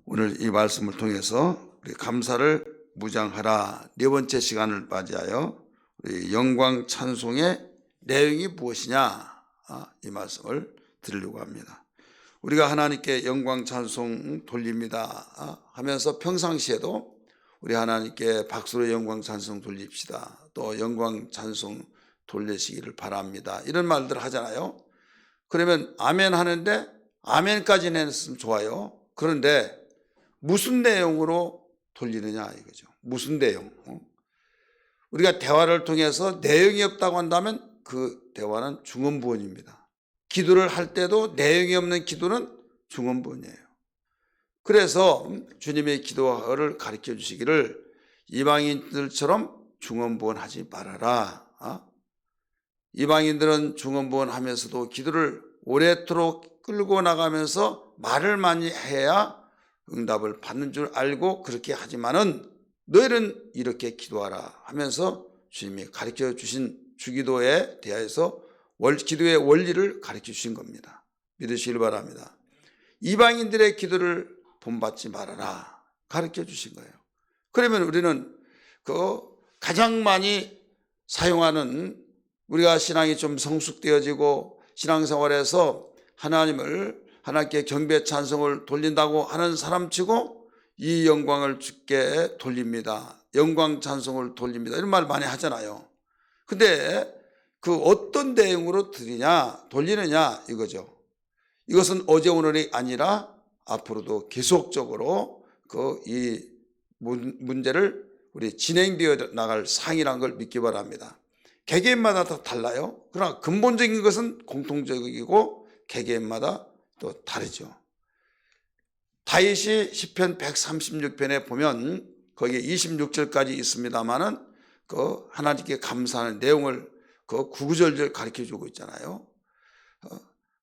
오늘 이 말씀을 통해서 우리 감사를 무장하라 네 번째 시간을 맞이하여 우리 영광 찬송의 내용이 무엇이냐 이 말씀을 드리려고 합니다. 우리가 하나님께 영광 찬송 돌립니다 하면서 평상시에도 우리 하나님께 박수로 영광 찬송 돌립시다. 또 영광 찬송 돌리시기를 바랍니다. 이런 말들 하잖아요. 그러면 아멘 하는데 아멘까지는 했으면 좋아요. 그런데 무슨 내용으로 돌리느냐 이거죠. 무슨 내용. 우리가 대화를 통해서 내용이 없다고 한다면 그 대화는 중언부언입니다. 기도를 할 때도 내용이 없는 기도는 중언부언이에요. 그래서 주님의 기도를 가르쳐 주시기를 이방인들처럼 중언부언하지 말아라. 이방인들은 중언부언하면서도 기도를 오래도록 끌고 나가면서 말을 많이 해야 응답을 받는 줄 알고 그렇게 하지만은 너희는 이렇게 기도하라 하면서 주님이 가르쳐 주신 주기도에 대해서 기도의 원리를 가르쳐 주신 겁니다. 믿으시길 바랍니다. 이방인들의 기도를 본받지 말아라 가르쳐 주신 거예요. 그러면 우리는 그 가장 많이 사용하는 우리가 신앙이 좀 성숙되어지고 신앙생활에서 하나님께 경배 찬송을 돌린다고 하는 사람치고 이 영광을 주께 돌립니다. 영광 찬송을 돌립니다. 이런 말 많이 하잖아요. 근데 그 어떤 내용으로 돌리느냐 이거죠. 이것은 어제 오늘이 아니라 앞으로도 계속적으로 이 문제를 우리 진행되어 나갈 상이라는 걸 믿기 바랍니다. 개개인마다 다 달라요. 그러나 근본적인 것은 공통적이고 개개인마다 또 다르죠. 다윗이 시편 136편에 보면 거기에 26절까지 있습니다만은 그 하나님께 감사하는 내용을 그 구구절절 가르쳐 주고 있잖아요.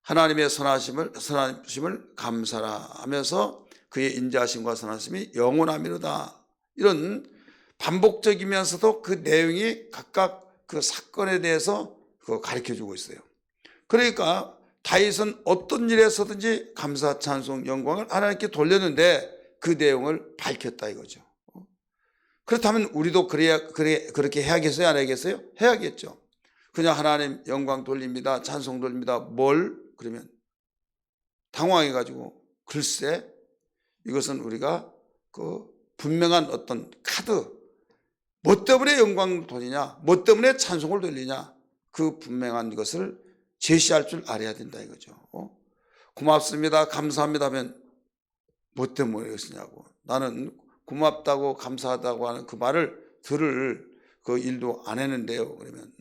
하나님의 선하심을 감사라 하면서 그의 인자하심과 선하심이 영원하미로다. 이런 반복적이면서도 그 내용이 각각 그 사건에 대해서 가르쳐 주고 있어요. 그러니까 다윗은 어떤 일에서든지 감사, 찬송, 영광을 하나님께 돌렸는데 그 내용을 밝혔다 이거죠. 그렇다면 우리도 그렇게 해야겠어요? 안 해야겠어요? 해야겠죠. 그냥 하나님 영광 돌립니다. 찬송 돌립니다. 뭘? 그러면 당황해가지고 글쎄 이것은 우리가 그 분명한 어떤 카드 뭐 때문에 영광을 돌리냐 뭐 때문에 찬송을 돌리냐 그 분명한 것을 제시할 줄 알아야 된다 이거죠. 고맙습니다 감사합니다 하면 뭐 때문에 그러시냐고 나는 고맙다고 감사하다고 하는 그 말을 들을 그 일도 안 했는데요. 그러면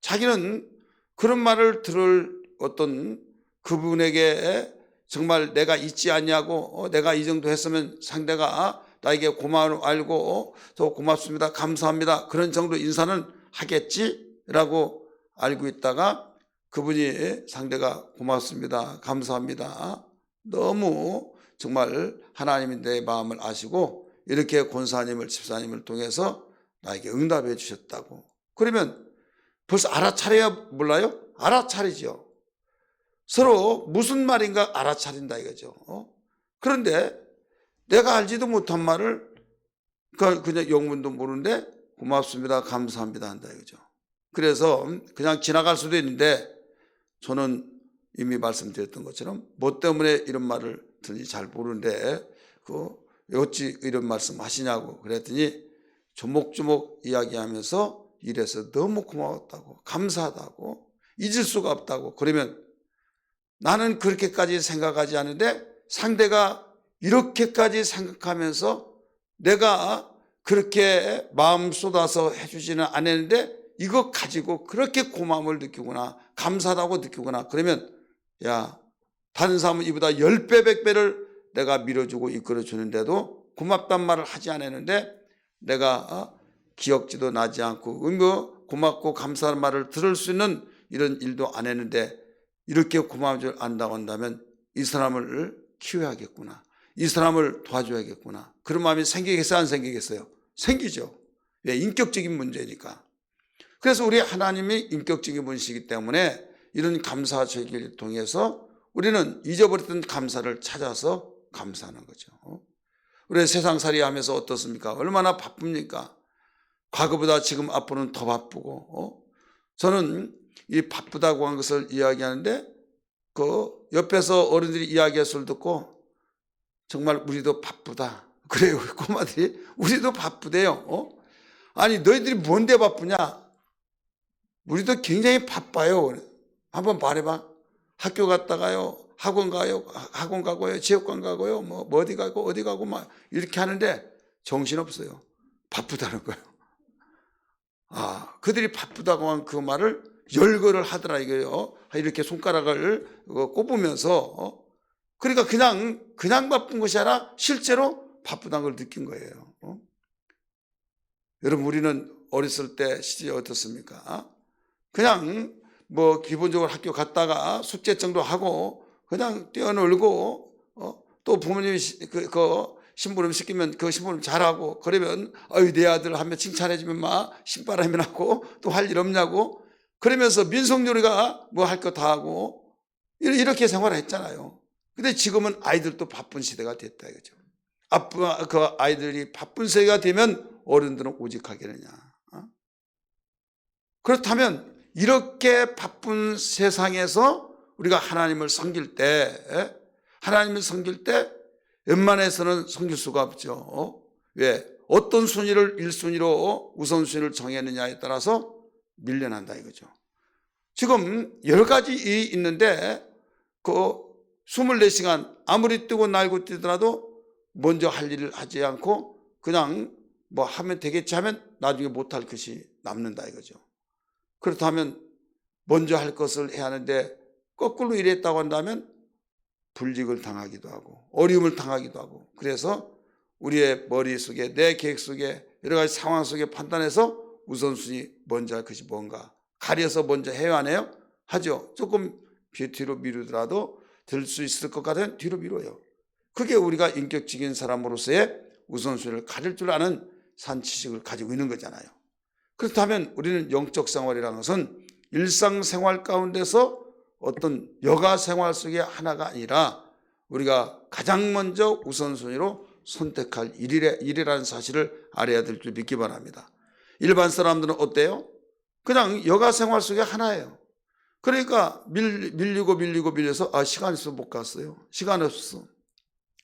자기는 그런 말을 들을 어떤 그분에게 정말 내가 잊지 않냐고 내가 이 정도 했으면 상대가 나에게 고마움을 알고 더 고맙습니다 감사합니다 그런 정도 인사는 하겠지라고 알고 있다가 그분이 상대가 고맙습니다 감사합니다 너무 정말 하나님이 내 마음을 아시고 이렇게 권사님을 집사님을 통해서 나에게 응답해 주셨다고 그러면 벌써 알아차려야 몰라요? 알아차리죠. 서로 무슨 말인가 알아차린다 이거죠. 그런데 내가 알지도 못한 말을 그냥 영문도 모르는데 고맙습니다 감사합니다 한다 이거죠. 그래서 그냥 지나갈 수도 있는데 저는 이미 말씀드렸던 것처럼 뭐 때문에 이런 말을 듣는지 잘 모르는데 어찌 이런 말씀 하시냐고 그랬더니 조목조목 이야기하면서 이래서 너무 고마웠다고 감사하다고 잊을 수가 없다고 그러면 나는 그렇게까지 생각하지 않는데 상대가 이렇게까지 생각하면서 내가 그렇게 마음 쏟아서 해주지는 않았는데 이거 가지고 그렇게 고마움을 느끼구나 감사하다고 느끼구나 그러면 야 다른 사람은 이보다 10배 100배를 내가 밀어주고 이끌어주는데도 고맙단 말을 하지 않았는데 내가 기억지도 나지 않고 고맙고 감사한 말을 들을 수 있는 이런 일도 안 했는데 이렇게 고마운 줄 안다고 한다면 이 사람을 키워야겠구나 이 사람을 도와줘야겠구나 그런 마음이 생기겠어요 안 생기겠어요? 생기죠. 왜? 인격적인 문제니까. 그래서 우리 하나님이 인격적인 분이시기 때문에 이런 감사 절기를 통해서 우리는 잊어버렸던 감사를 찾아서 감사하는 거죠. 우리 세상살이 하면서 어떻습니까? 얼마나 바쁩니까? 과거보다 지금 앞으로는 더 바쁘고, 저는 이 바쁘다고 한 것을 이야기하는데 그 옆에서 어른들이 이야기할 소리를 듣고 정말 우리도 바쁘다. 그래요. 꼬마들이 우리도 바쁘대요. 아니 너희들이 뭔데 바쁘냐? 우리도 굉장히 바빠요. 한번 말해봐. 학교 갔다가요. 학원 가고요. 체육관 가고요. 뭐 어디 가고 막 이렇게 하는데 정신없어요. 바쁘다는 거예요. 그들이 바쁘다고 한 그 말을 열거를 하더라 이거요. 이렇게 손가락을 꼽으면서 그러니까 그냥 바쁜 것이 아니라 실제로 바쁘다는 걸 느낀 거예요. 여러분 우리는 어렸을 때 시절이 어떻습니까? 그냥 뭐 기본적으로 학교 갔다가 숙제 정도 하고 그냥 뛰어놀고 또 부모님이 그 심부름 시키면 그 심부름 잘하고 그러면 내 아들 하면 칭찬해주면 막 신바람이 나고 또 할 일 없냐고 그러면서 민속놀이가 뭐 할 거 다 하고 이렇게 생활을 했잖아요. 근데 지금은 아이들도 바쁜 시대가 됐다 이거죠. 그 아이들이 바쁜 시대가 되면 어른들은 오직하겠느냐. 그렇다면 이렇게 바쁜 세상에서 우리가 하나님을 섬길 때 웬만해서는 섬길 수가 없죠. 왜? 어떤 순위를 1순위로 우선순위를 정했느냐에 따라서 밀려난다 이거죠. 지금 여러 가지 일이 있는데 그 24시간 아무리 뜨고 날고 뛰더라도 먼저 할 일을 하지 않고 그냥 뭐 하면 되겠지 하면 나중에 못할 것이 남는다 이거죠. 그렇다면 먼저 할 것을 해야 하는데 거꾸로 일했다고 한다면 불이익을 당하기도 하고 어려움을 당하기도 하고 그래서 우리의 머릿속에 내 계획 속에 여러 가지 상황 속에 판단해서 우선순위 먼저 할 것이 뭔가 가려서 먼저 해야 하네요. 하죠. 조금 뒤로 미루더라도 될 수 있을 것 같으면 뒤로 미뤄요. 그게 우리가 인격적인 사람으로서의 우선순위를 가릴 줄 아는 산지식을 가지고 있는 거잖아요. 그렇다면 우리는 영적 생활이라는 것은 일상생활 가운데서 어떤 여가 생활 속의 하나가 아니라 우리가 가장 먼저 우선순위로 선택할 일이라는 사실을 알아야 될 줄 믿기 바랍니다. 일반 사람들은 어때요? 그냥 여가 생활 속의 하나예요. 그러니까 밀려서 시간 있어서 못 갔어요. 시간 없었어.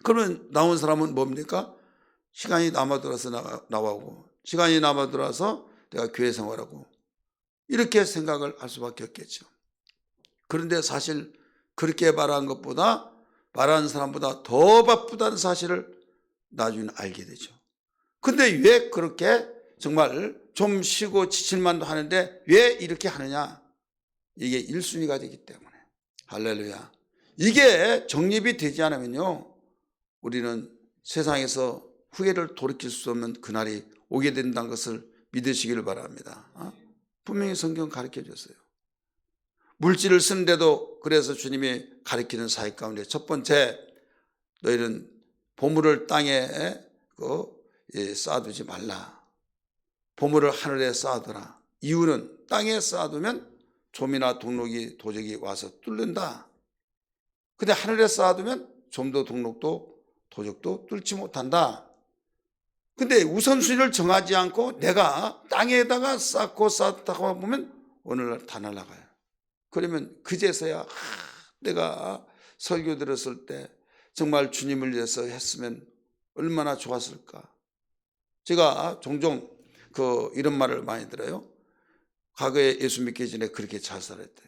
그러면 나온 사람은 뭡니까? 시간이 남아들어서 나오고 시간이 남아들어서 내가 교회 생활하고 이렇게 생각을 할 수밖에 없겠죠. 그런데 사실 그렇게 말한 것보다 말하는 사람보다 더 바쁘다는 사실을 나중에 알게 되죠. 근데 왜 그렇게 정말 좀 쉬고 지칠만도 하는데 왜 이렇게 하느냐? 이게 1순위가 되기 때문에. 할렐루야. 이게 정립이 되지 않으면요 우리는 세상에서 후회를 돌이킬 수 없는 그날이 오게 된다는 것을 믿으시기를 바랍니다. 분명히 성경 가르쳐 줬어요. 물질을 쓰는데도 그래서 주님이 가르치는 사역 가운데 첫 번째 너희는 보물을 땅에 쌓아두지 말라. 보물을 하늘에 쌓아두라. 이유는 땅에 쌓아두면 좀이나 동록이 도적이 와서 뚫는다. 근데 하늘에 쌓아두면 좀도 동록도 도적도 뚫지 못한다. 근데 우선순위를 정하지 않고 내가 땅에다가 쌓다가 보면 오늘날 다 날아가요. 그러면 그제서야 내가 설교 들었을 때 정말 주님을 위해서 했으면 얼마나 좋았을까. 제가 종종 이런 말을 많이 들어요. 과거에 예수 믿기 전에 그렇게 자살했대요.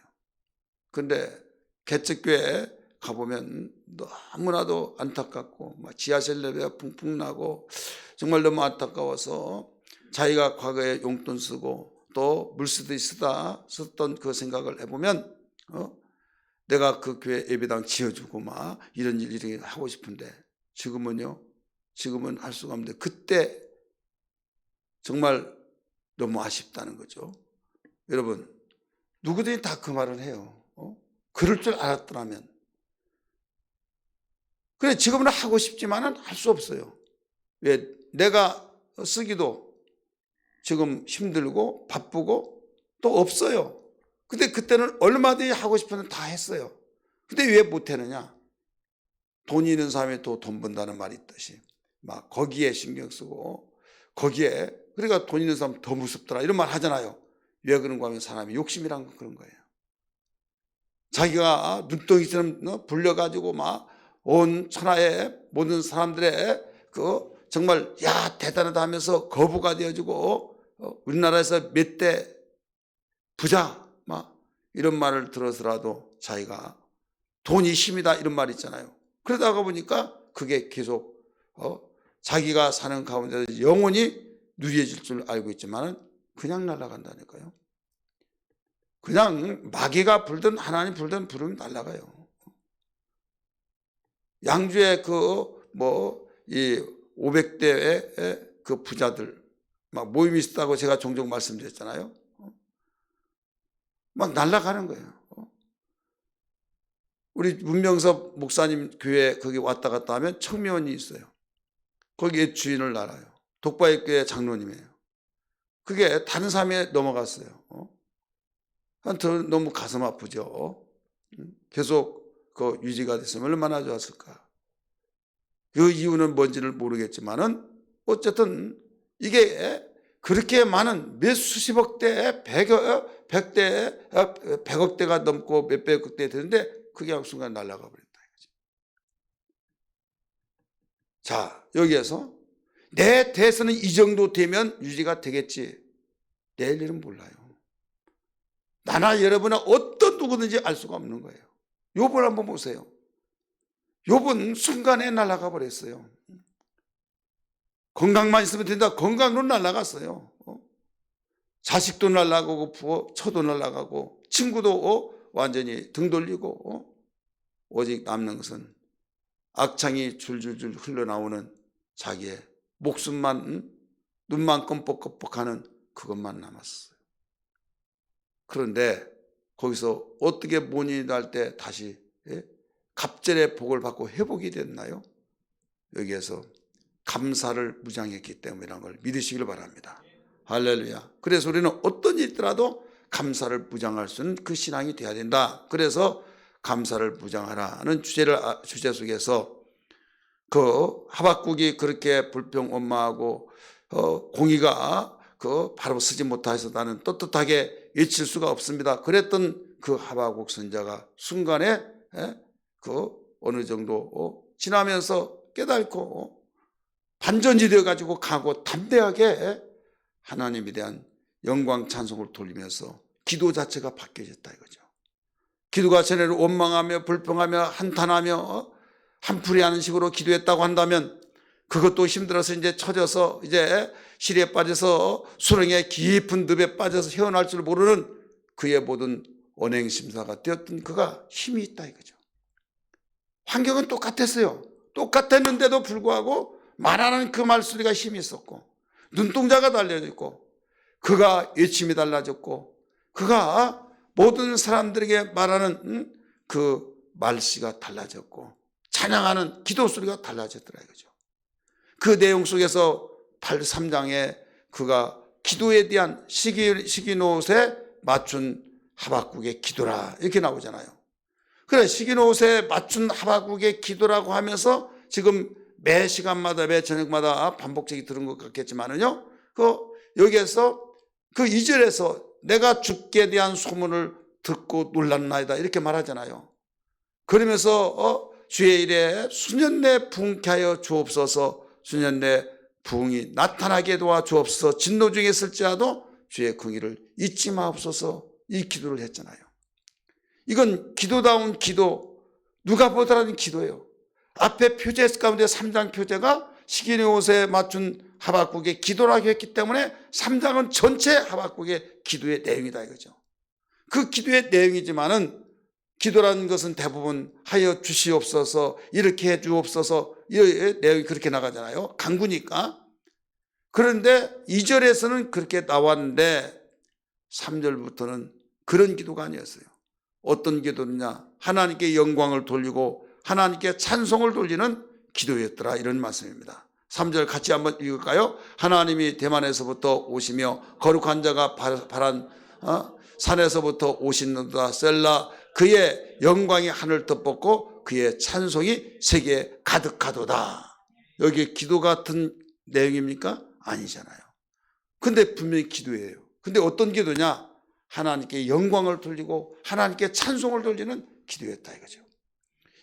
근데 개척교회 가보면 너무나도 안타깝고 지하실 내외가 붕붕 나고 정말 너무 안타까워서 자기가 과거에 용돈 쓰고 또 물쓰듯이 썼던 그 생각을 해보면 내가 그 교회 예배당 지어주고 막 이런 일이 하고 싶은데 지금은 할 수가 없는데 그때 정말 너무 아쉽다는 거죠. 여러분 누구든지 다 그 말을 해요. 그럴 줄 알았더라면. 그래 지금은 하고 싶지만은 할 수 없어요. 왜? 내가 쓰기도 지금 힘들고 바쁘고 또 없어요. 근데 그때는 얼마든지 하고 싶으면 다 했어요. 근데 왜 못하느냐? 돈이 있는 사람이 또 돈 번다는 말이 있듯이 막 거기에 신경 쓰고 거기에 그러니까 돈 있는 사람 더 무섭더라 이런 말 하잖아요. 왜 그런가 하면 사람이 욕심이란 건 그런 거예요. 자기가 눈덩이처럼 불려가지고 막 온 천하의 모든 사람들의 그 정말 야 대단하다 하면서 거부가 되어지고 우리나라에서 몇 대 부자 막 이런 말을 들어서라도 자기가 돈이 힘이다 이런 말 있잖아요. 그러다가 보니까 그게 계속 자기가 사는 가운데 영원히 누려질 줄 알고 있지만 그냥 날아간다니까요. 그냥 마귀가 불든 하나님 불든 부르면 날아가요. 양주에 이 500대의 그 부자들 막 모임이 있었다고 제가 종종 말씀드렸잖아요. 막 날아가는 거예요. 우리 문명섭 목사님 교회 거기 왔다 갔다 하면 청미원이 있어요. 거기에 주인을 알아요. 독바이 교회 장로님이에요. 그게 다른 사람에 넘어갔어요. 너무 가슴 아프죠. 계속 그 유지가 됐으면 얼마나 좋았을까. 그 이유는 뭔지를 모르겠지만은 어쨌든 이게 그렇게 많은 몇 수십억 대, 백억 대가 넘고 몇백억 대 되는데 그게 순간 날아가 버렸다. 자, 여기에서 내 대선은 이 정도 되면 유지가 되겠지. 내일 일은 몰라요. 나나 여러분은 어떤 누구든지 알 수가 없는 거예요. 욥을 한번 보세요. 욥은 순간에 날아가 버렸어요. 건강만 있으면 된다. 건강으로 날아갔어요. 자식도 날아가고 처도 날아가고 친구도 완전히 등 돌리고 오직 남는 것은 악창이 줄줄줄 흘러나오는 자기의 목숨만 눈만 껌뻑껌뻑하는 그것만 남았어요. 그런데 거기서 어떻게 본인이 날 때 다시 갑절의 복을 받고 회복이 됐나요? 여기에서 감사를 무장했기 때문이라는 걸 믿으시길 바랍니다. 할렐루야. 그래서 우리는 어떤 일이 있더라도 감사를 무장할 수 있는 그 신앙이 돼야 된다. 그래서 감사를 무장하라는 주제 속에서 그 하박국이 그렇게 불평원마하고 공의가 바로 쓰지 못해서 나는 떳떳하게 외칠 수가 없습니다. 그랬던 그 하박국 선지자가 순간에 어느 정도 지나면서 깨닫고 반전이 되어가지고 가고 담대하게 하나님에 대한 영광 찬송을 돌리면서 기도 자체가 바뀌어졌다 이거죠. 기도가 전에는 원망하며 불평하며 한탄하며 한풀이하는 식으로 기도했다고 한다면 그것도 힘들어서 이제 처져서 이제 실에 빠져서 수렁의 깊은 늪에 빠져서 헤어날 줄 모르는 그의 모든 언행심사가 되었던 그가 힘이 있다 이거죠. 환경은 똑같았어요. 똑같았는데도 불구하고 말하는 그 말소리가 힘이 있었고 눈동자가 달려있고 그가 외침이 달라졌고 그가 모든 사람들에게 말하는 그 말씨가 달라졌고 찬양하는 기도 소리가 달라졌더라 이거죠. 그 내용 속에서 3장에 그가 기도에 대한 시기노릇에 맞춘 하박국의 기도라 이렇게 나오잖아요. 그래 시기노릇에 맞춘 하박국의 기도라고 하면서 지금 매 시간마다 매 저녁마다 반복적이 들은 것 같겠지만은요. 여기에서 그 2절에서 내가 주께 대한 소문을 듣고 놀랐나이다 이렇게 말하잖아요. 그러면서 주의 일에 수년 내 부흥케 하여 주옵소서. 수년 내 부흥이 나타나게 도와 주옵소서. 진노 중에 있을지라도 주의 긍휼을 잊지 마옵소서. 이 기도를 했잖아요. 이건 기도다운 기도, 누가 보더라는 기도예요. 앞에 표제 가운데 3장 표제가 시기노릇에 맞춘 하박국의 기도라고 했기 때문에 3장은 전체 하박국의 기도의 내용이다 이거죠. 그 기도의 내용이지만은 기도라는 것은 대부분 하여 주시옵소서, 이렇게 해 주옵소서, 이 내용이 그렇게 나가잖아요. 간구니까. 그런데 2절에서는 그렇게 나왔는데 3절부터는 그런 기도가 아니었어요. 어떤 기도냐? 하나님께 영광을 돌리고 하나님께 찬송을 돌리는 기도였더라 이런 말씀입니다. 3절 같이 한번 읽을까요? 하나님이 대만에서부터 오시며 거룩한 자가 바란 산에서부터 오시는도다. 셀라 그의 영광이 하늘 덮었고 그의 찬송이 세계에 가득하도다. 여기 기도 같은 내용입니까? 아니잖아요. 근데 분명히 기도예요. 근데 어떤 기도냐? 하나님께 영광을 돌리고 하나님께 찬송을 돌리는 기도였다 이거죠.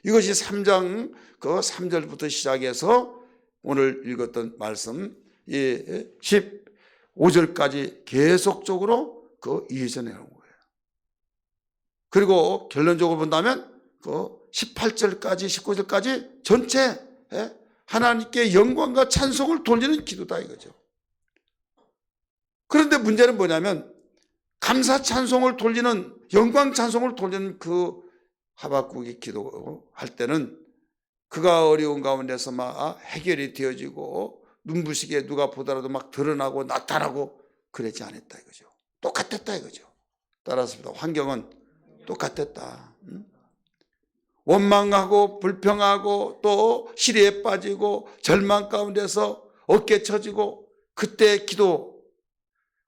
이것이 3장 그 3절부터 시작해서 오늘 읽었던 말씀 15절까지 계속적으로 그 이어져 내는 거예요. 그리고 결론적으로 본다면 그 18절까지 19절까지 전체 하나님께 영광과 찬송을 돌리는 기도다 이거죠. 그런데 문제는 뭐냐면 감사 찬송을 돌리는 영광 찬송을 돌리는 그 하박국이 기도할 때는 그가 어려운 가운데서 막 해결이 되어지고 눈부시게 누가 보더라도 막 드러나고 나타나고 그러지 않았다 이거죠. 똑같았다 이거죠. 따라서 환경은 똑같았다. 원망하고 불평하고 또 시리에 빠지고 절망 가운데서 어깨 쳐지고 그때 기도.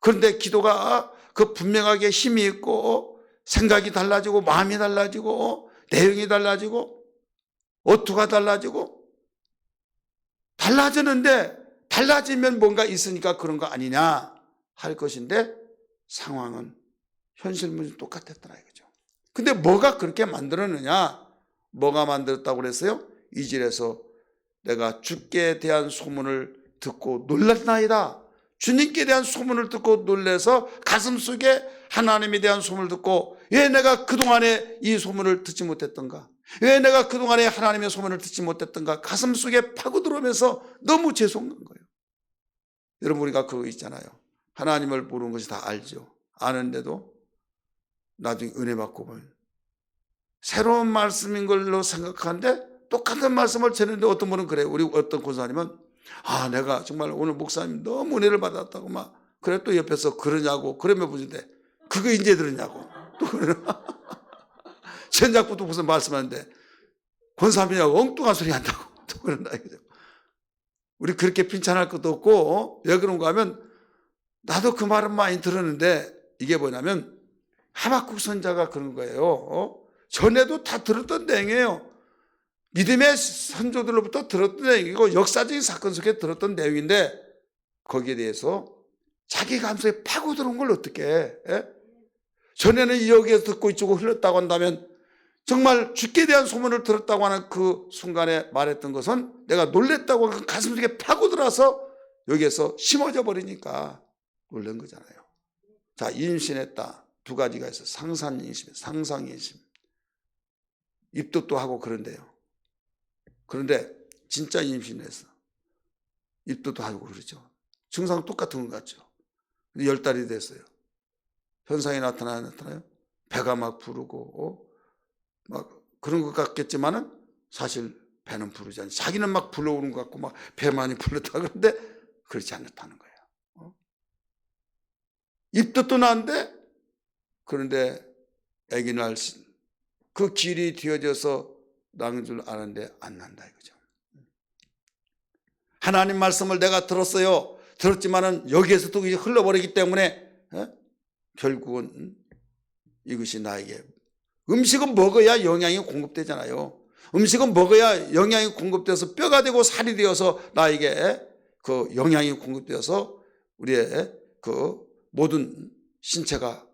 그런데 기도가 그 분명하게 힘이 있고 생각이 달라지고 마음이 달라지고 내용이 달라지고 어투가 달라지고 달라지는데 달라지면 뭔가 있으니까 그런 거 아니냐 할 것인데 상황은 현실 문제 똑같았더라 이거죠. 근데 뭐가 그렇게 만들었느냐? 뭐가 만들었다고 그랬어요? 2절에서 내가 주께 대한 소문을 듣고 놀랐나이다. 주님께 대한 소문을 듣고 놀라서 가슴속에 하나님에 대한 소문을 듣고 왜 내가 그동안에 이 소문을 듣지 못했던가? 왜 내가 그동안에 하나님의 소문을 듣지 못했던가? 가슴속에 파고들어오면서 너무 죄송한 거예요. 여러분 우리가 그거 있잖아요. 하나님을 모르는 것이 다 알죠. 아는데도 나중에 은혜 받고 보면 새로운 말씀인 걸로 생각하는데 똑같은 말씀을 전했는데 어떤 분은 그래요. 우리 어떤 권사님은 내가 정말 오늘 목사님 너무 은혜를 받았다고 막 그래 또 옆에서 그러냐고 그러면 보는데 그거 이제 들으냐고 또 그러나 전작부터 무슨 말씀하는데 권사님이라고 엉뚱한 소리 한다고 또 그런다 이거죠. 우리 그렇게 빈찬할 것도 없고 왜 그런가 하면 나도 그 말은 많이 들었는데 이게 뭐냐면 하박국 선자가 그런 거예요. 전에도 다 들었던 내용이에요. 믿음의 선조들로부터 들었던 내용이고 역사적인 사건 속에 들었던 내용인데 거기에 대해서 자기 감성에 파고들은 걸 어떻게 해? 전에는 여기에서 듣고 이쪽으로 흘렀다고 한다면 정말 주께 대한 소문을 들었다고 하는 그 순간에 말했던 것은 내가 놀랬다고 그 가슴속에 파고들어서 여기에서 심어져 버리니까 놀란 거잖아요. 자, 임신했다. 두 가지가 있어요. 상상임신, 상상임신. 입덧도 하고 그런데요. 그런데 진짜 임신해서 입덧도 하고 그러죠. 증상 똑같은 것 같죠. 10달이 됐어요. 현상이 나타나요? 배가 막 부르고 막 그런 것 같겠지만은 사실 배는 부르지 않아요. 자기는 막 불러오는 것 같고 막 배 많이 불렀다 그런데 그렇지 않다는 거예요. 입덧도 나는데 그런데 아기 날 그 길이 뒤어져서 나는 줄 아는데 안 난다 이거죠. 하나님 말씀을 내가 들었어요. 들었지만은 여기에서도 흘러버리기 때문에 결국은 이것이 나에게 음식은 먹어야 영양이 공급되잖아요. 음식은 먹어야 영양이 공급돼서 뼈가 되고 살이 되어서 나에게 그 영양이 공급되어서 우리의 그 모든 신체가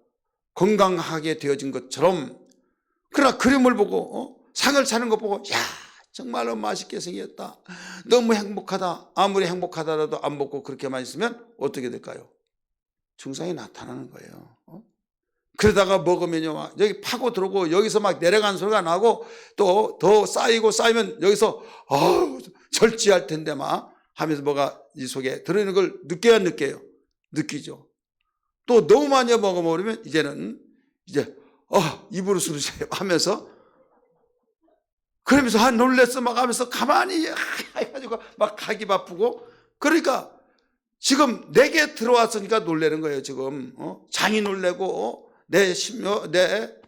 건강하게 되어진 것처럼 그러나 그림을 보고 상을 차는 것 보고 야 정말로 맛있게 생겼다. 너무 행복하다. 아무리 행복하다라도 안 먹고 그렇게만 있으면 어떻게 될까요? 증상이 나타나는 거예요. 그러다가 먹으면요 여기 파고 들어오고 여기서 막 내려가는 소리가 나고 또 더 쌓이면 여기서 절제할 텐데 막 하면서 뭐가 이 속에 들어있는 걸 느껴야 느껴요. 느끼죠. 또 너무 많이 먹어버리면 이제는 입으로 수르세요 하면서 그러면서 놀랬어 막 하면서 가만히 해가지고 막 가기 바쁘고 그러니까 지금 내게 들어왔으니까 놀라는 거예요. 지금 장이 놀래고 내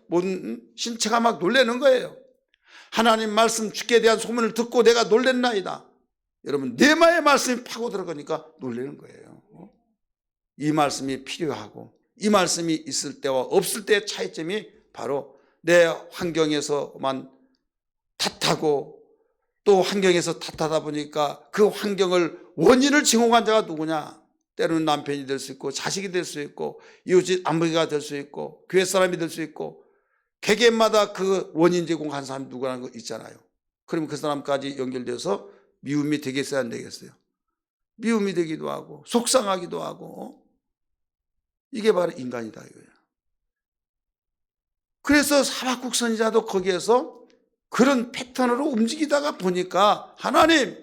모든 신체가 막 놀라는 거예요. 하나님 말씀 주께 대한 소문을 듣고 내가 놀랬나이다. 여러분 뇌마의 말씀이 파고 들어가니까 놀라는 거예요. 이 말씀이 필요하고 이 말씀이 있을 때와 없을 때의 차이점이 바로 내 환경에서만 탓하고 또 환경에서 탓하다 보니까 그 환경을 원인을 증오한 자가 누구냐? 때로는 남편이 될 수 있고 자식이 될 수 있고 이웃집 아버지가 될 수 있고 교회 사람이 될 수 있고 개개인마다 그 원인 제공한 사람이 누구라는 거 있잖아요. 그러면 그 사람까지 연결돼서 미움이 되겠어요, 안 되겠어요? 미움이 되기도 하고 속상하기도 하고 이게 바로 인간이다 이거예요. 그래서 하박국 선지자도 거기에서 그런 패턴으로 움직이다가 보니까 하나님,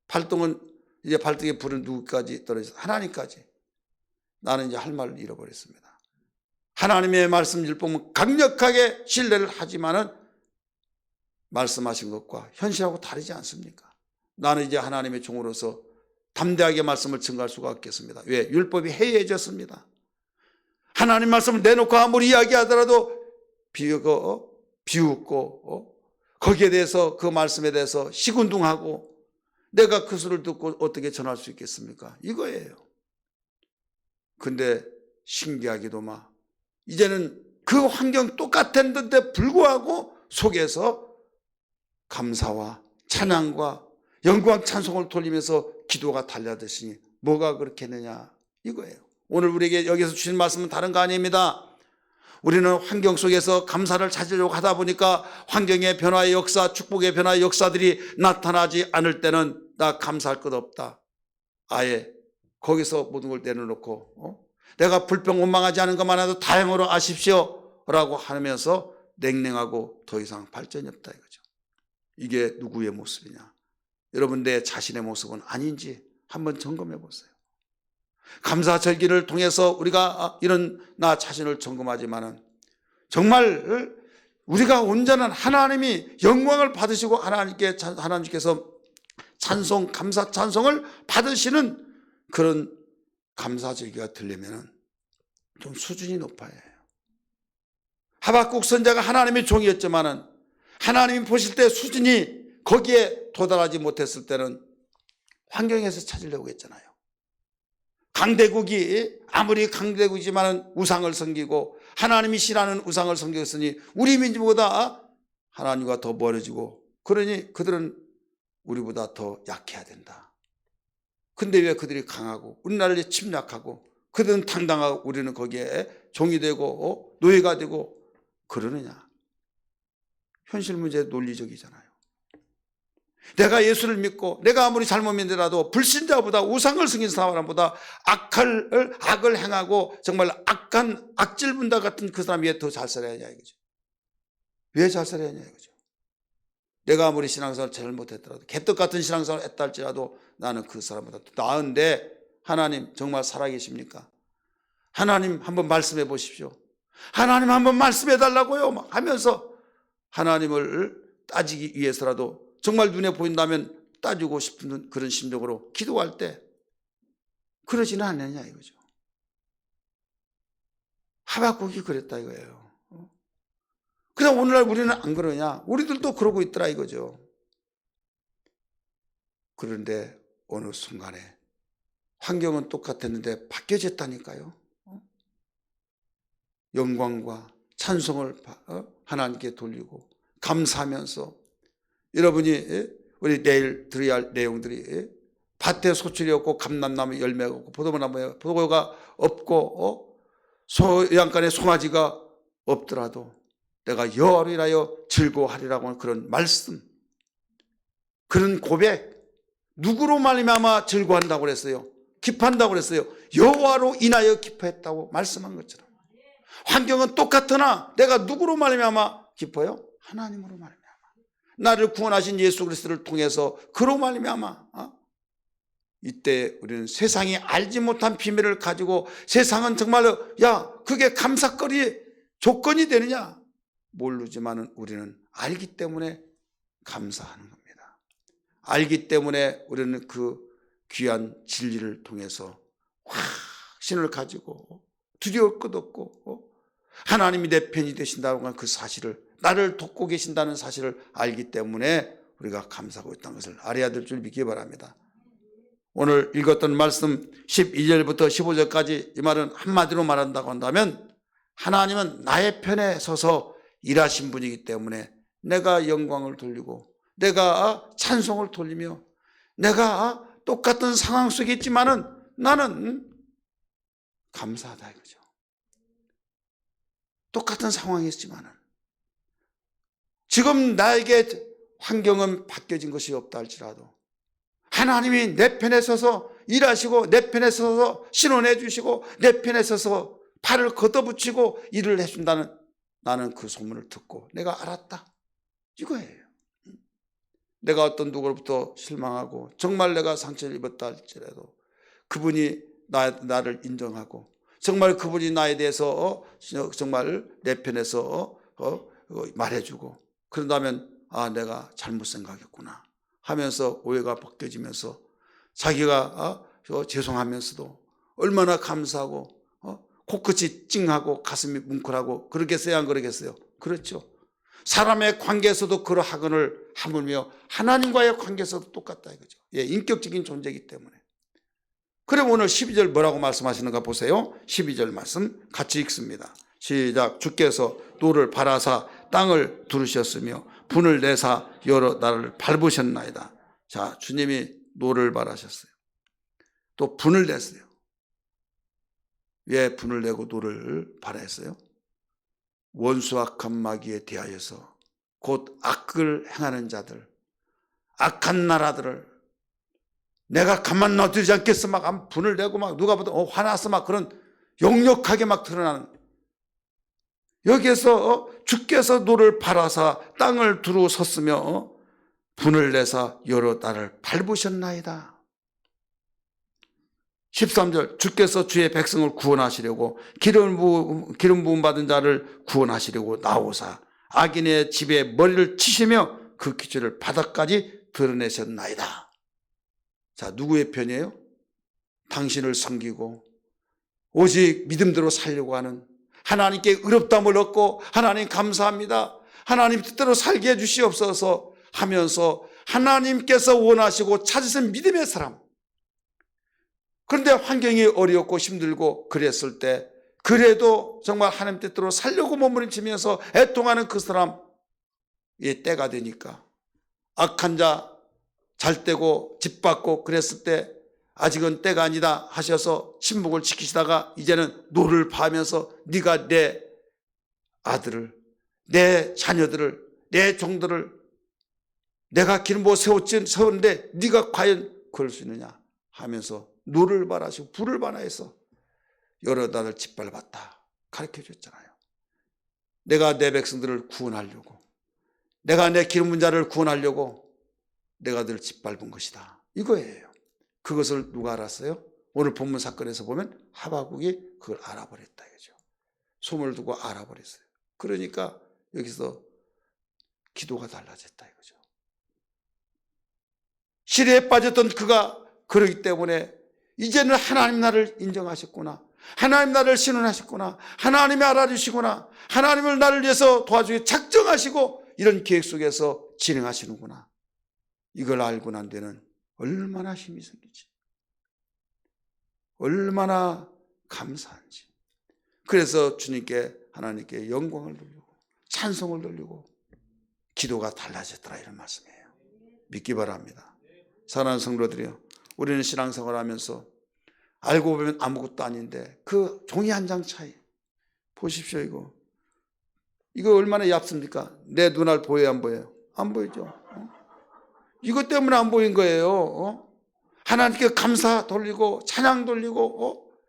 발등에 불은 누구까지 떨어져서 하나님까지. 나는 이제 할 말을 잃어버렸습니다. 하나님의 말씀을 보면 강력하게 신뢰를 하지만은 말씀하신 것과 현실하고 다르지 않습니까? 나는 이제 하나님의 종으로서 담대하게 말씀을 증거할 수가 없겠습니다. 왜? 율법이 해이해졌습니다. 하나님 말씀을 내놓고 아무리 이야기하더라도 비웃고 거기에 대해서 그 말씀에 대해서 시군둥하고 내가 그 소리를 듣고 어떻게 전할 수 있겠습니까? 이거예요. 근데 신기하기도 이제는 그 환경 똑같았는데 불구하고 속에서 감사와 찬양과 영광 찬송을 돌리면서 기도가 달려드시니 뭐가 그렇겠느냐 이거예요. 오늘 우리에게 여기서 주신 말씀은 다른 거 아닙니다. 우리는 환경 속에서 감사를 찾으려고 하다 보니까 환경의 변화의 역사, 축복의 변화의 역사들이 나타나지 않을 때는 나 감사할 것 없다. 아예 거기서 모든 걸 내려놓고 내가 불평 원망하지 않은 것만 해도 다행으로 아십시오 라고 하면서 냉랭하고 더 이상 발전이 없다 이거죠. 이게 누구의 모습이냐? 여러분 내 자신의 모습은 아닌지 한번 점검해 보세요. 감사절기를 통해서 우리가 이런 나 자신을 점검하지만은 정말 우리가 온전한 하나님이 영광을 받으시고 하나님께서 찬송, 감사 찬송을 받으시는 그런 감사절기가 되려면은 좀 수준이 높아야 해요. 하박국 선지자가 하나님의 종이었지만은 하나님이 보실 때 수준이 거기에 도달하지 못했을 때는 환경에서 찾으려고 했잖아요. 강대국이 아무리 강대국이지만 우상을 섬기고 하나님이 싫어하는 우상을 섬겼으니 우리 민족보다 하나님과 더 멀어지고 그러니 그들은 우리보다 더 약해야 된다. 근데 왜 그들이 강하고 우리나라를 침략하고 그들은 당당하고 우리는 거기에 종이 되고 노예가 되고 그러느냐? 현실 문제 논리적이잖아요. 내가 예수를 믿고 내가 아무리 잘못 믿더라도 불신자보다 우상을 섬긴 사람보다 악을 행하고 정말 악한 악질분다 같은 그 사람이 왜 더 잘 살아야 하냐 이거죠. 왜 잘 살아야 하냐 이거죠. 내가 아무리 신앙생활을 잘못했더라도 개떡 같은 신앙생활을 했다 할지라도 나는 그 사람보다 더 나은데 하나님 정말 살아계십니까? 하나님 한번 말씀해 보십시오. 하나님 한번 말씀해 달라고요 하면서 하나님을 따지기 위해서라도 정말 눈에 보인다면 따지고 싶은 그런 심정으로 기도할 때 그러지는 않느냐 이거죠. 하박국이 그랬다 이거예요. 그냥 오늘날 우리는 안 그러냐? 우리들도 그러고 있더라 이거죠. 그런데 어느 순간에 환경은 똑같았는데 바뀌어졌다니까요. 영광과 찬송을 하나님께 돌리고 감사하면서 여러분이 우리 내일 들어야 할 내용들이 밭에 소출이 없고 감람나무 열매가 없고 포도나무에 포도가 없고 소양간에 송아지가 없더라도 내가 여호와로 인하여 즐거워하리라고 하는 그런 말씀, 그런 고백, 누구로 말미암아 즐거워한다고 그랬어요? 기뻐한다고 그랬어요? 여호와로 인하여 기뻐했다고 말씀한 것처럼 환경은 똑같으나 내가 누구로 말미암아 기뻐요? 하나님으로 말미암아 나를 구원하신 예수 그리스도를 통해서 그로 말미암아 이때 우리는 세상이 알지 못한 비밀을 가지고 세상은 정말로 야 그게 감사거리 조건이 되느냐 모르지만은 우리는 알기 때문에 감사하는 겁니다. 알기 때문에 우리는 그 귀한 진리를 통해서 확신을 가지고 두려울 것 없고 하나님이 내 편이 되신다고 하는 그 사실을 나를 돕고 계신다는 사실을 알기 때문에 우리가 감사하고 있다는 것을 알아야 될 줄 믿기 바랍니다. 오늘 읽었던 말씀 12절부터 15절까지 이 말은 한마디로 말한다고 한다면 하나님은 나의 편에 서서 일하신 분이기 때문에 내가 영광을 돌리고 내가 찬송을 돌리며 내가 똑같은 상황 속에 있지만은 나는 감사하다 이거죠. 똑같은 상황이었지만은 지금 나에게 환경은 바뀌어진 것이 없다 할지라도 하나님이 내 편에 서서 일하시고 내 편에 서서 신원해 주시고 내 편에 서서 팔을 걷어붙이고 일을 해준다는 나는 그 소문을 듣고 내가 알았다 이거예요. 내가 어떤 누구로부터 실망하고 정말 내가 상처를 입었다 할지라도 그분이 나를 인정하고 정말 그분이 나에 대해서 정말 내 편에서 말해주고 그런다면 내가 잘못 생각했구나 하면서 오해가 벗겨지면서 자기가 죄송하면서도 얼마나 감사하고 코끝이 찡하고 가슴이 뭉클하고 그러겠어요 안 그러겠어요? 그렇죠. 사람의 관계에서도 그런 학원을 하물며 하나님과의 관계에서도 똑같다 이거죠. 인격적인 존재이기 때문에. 그럼 오늘 12절 뭐라고 말씀하시는가 보세요. 12절 말씀 같이 읽습니다. 시작. 주께서 노를 발하사 땅을 두르셨으며 분을 내사 여러 나라를 밟으셨나이다. 자, 주님이 노를 발하셨어요. 또 분을 냈어요. 왜 분을 내고 노를 발하였어요? 원수와 악한 마귀에 대하여서 곧 악을 행하는 자들, 악한 나라들을 내가 가만 놔두지 않겠어 막 분을 내고 막 누가 봐도 화나서 막 그런 역력하게 막 드러나는 여기에서 주께서 노를 발하사 땅을 두루 섰으며 분을 내사 여러 나라를 밟으셨나이다. 13절 주께서 주의 백성을 구원하시려고 기름 부음 받은 자를 구원하시려고 나오사 악인의 집에 머리를 치시며 그 기초를 바닥까지 드러내셨나이다. 자, 누구의 편이에요? 당신을 섬기고 오직 믿음대로 살려고 하는 하나님께 의롭다함을 얻고 하나님 감사합니다. 하나님 뜻대로 살게 해주시옵소서 하면서 하나님께서 원하시고 찾으신 믿음의 사람. 그런데 환경이 어렵고 힘들고 그랬을 때 그래도 정말 하나님 뜻대로 살려고 몸부림치면서 애통하는 그 사람 때가 되니까 악한 자 잘 때고 짓밟고 그랬을 때 아직은 때가 아니다 하셔서 침묵을 지키시다가 이제는 노를 파면서 네가 내 아들을 내 자녀들을 내 종들을 내가 기름 부어 세웠는데 네가 과연 그럴 수 있느냐 하면서 노를 발하시고 불을 발하여서 여러 나라를 짓밟았다 가르쳐 줬잖아요. 내가 내 백성들을 구원하려고 내가 내 기름 부은 자를 구원하려고 내가 늘 짓밟은 것이다 이거예요. 그것을 누가 알았어요? 오늘 본문 사건에서 보면 하박국이 그걸 알아버렸다 이거죠. 소문을 두고 알아버렸어요. 그러니까 여기서 기도가 달라졌다 이거죠. 시리에 빠졌던 그가 그러기 때문에 이제는 하나님 나를 인정하셨구나. 하나님 나를 신원하셨구나. 하나님이 알아주시구나. 하나님을 나를 위해서 도와주기 작정하시고 이런 계획 속에서 진행하시는구나. 이걸 알고 난 데는 얼마나 힘이 생기지. 얼마나 감사한지. 그래서 주님께 하나님께 영광을 돌리고 찬송을 돌리고 기도가 달라졌더라 이런 말씀이에요. 믿기 바랍니다. 사랑하는 성도들이요. 우리는 신앙생활 하면서 알고 보면 아무것도 아닌데 그 종이 한 장 차이 보십시오. 이거 얼마나 얕습니까? 내 눈알 보여요 안 보여요? 안 보이죠. 이것 때문에 안 보인 거예요. 하나님께 감사 돌리고 찬양 돌리고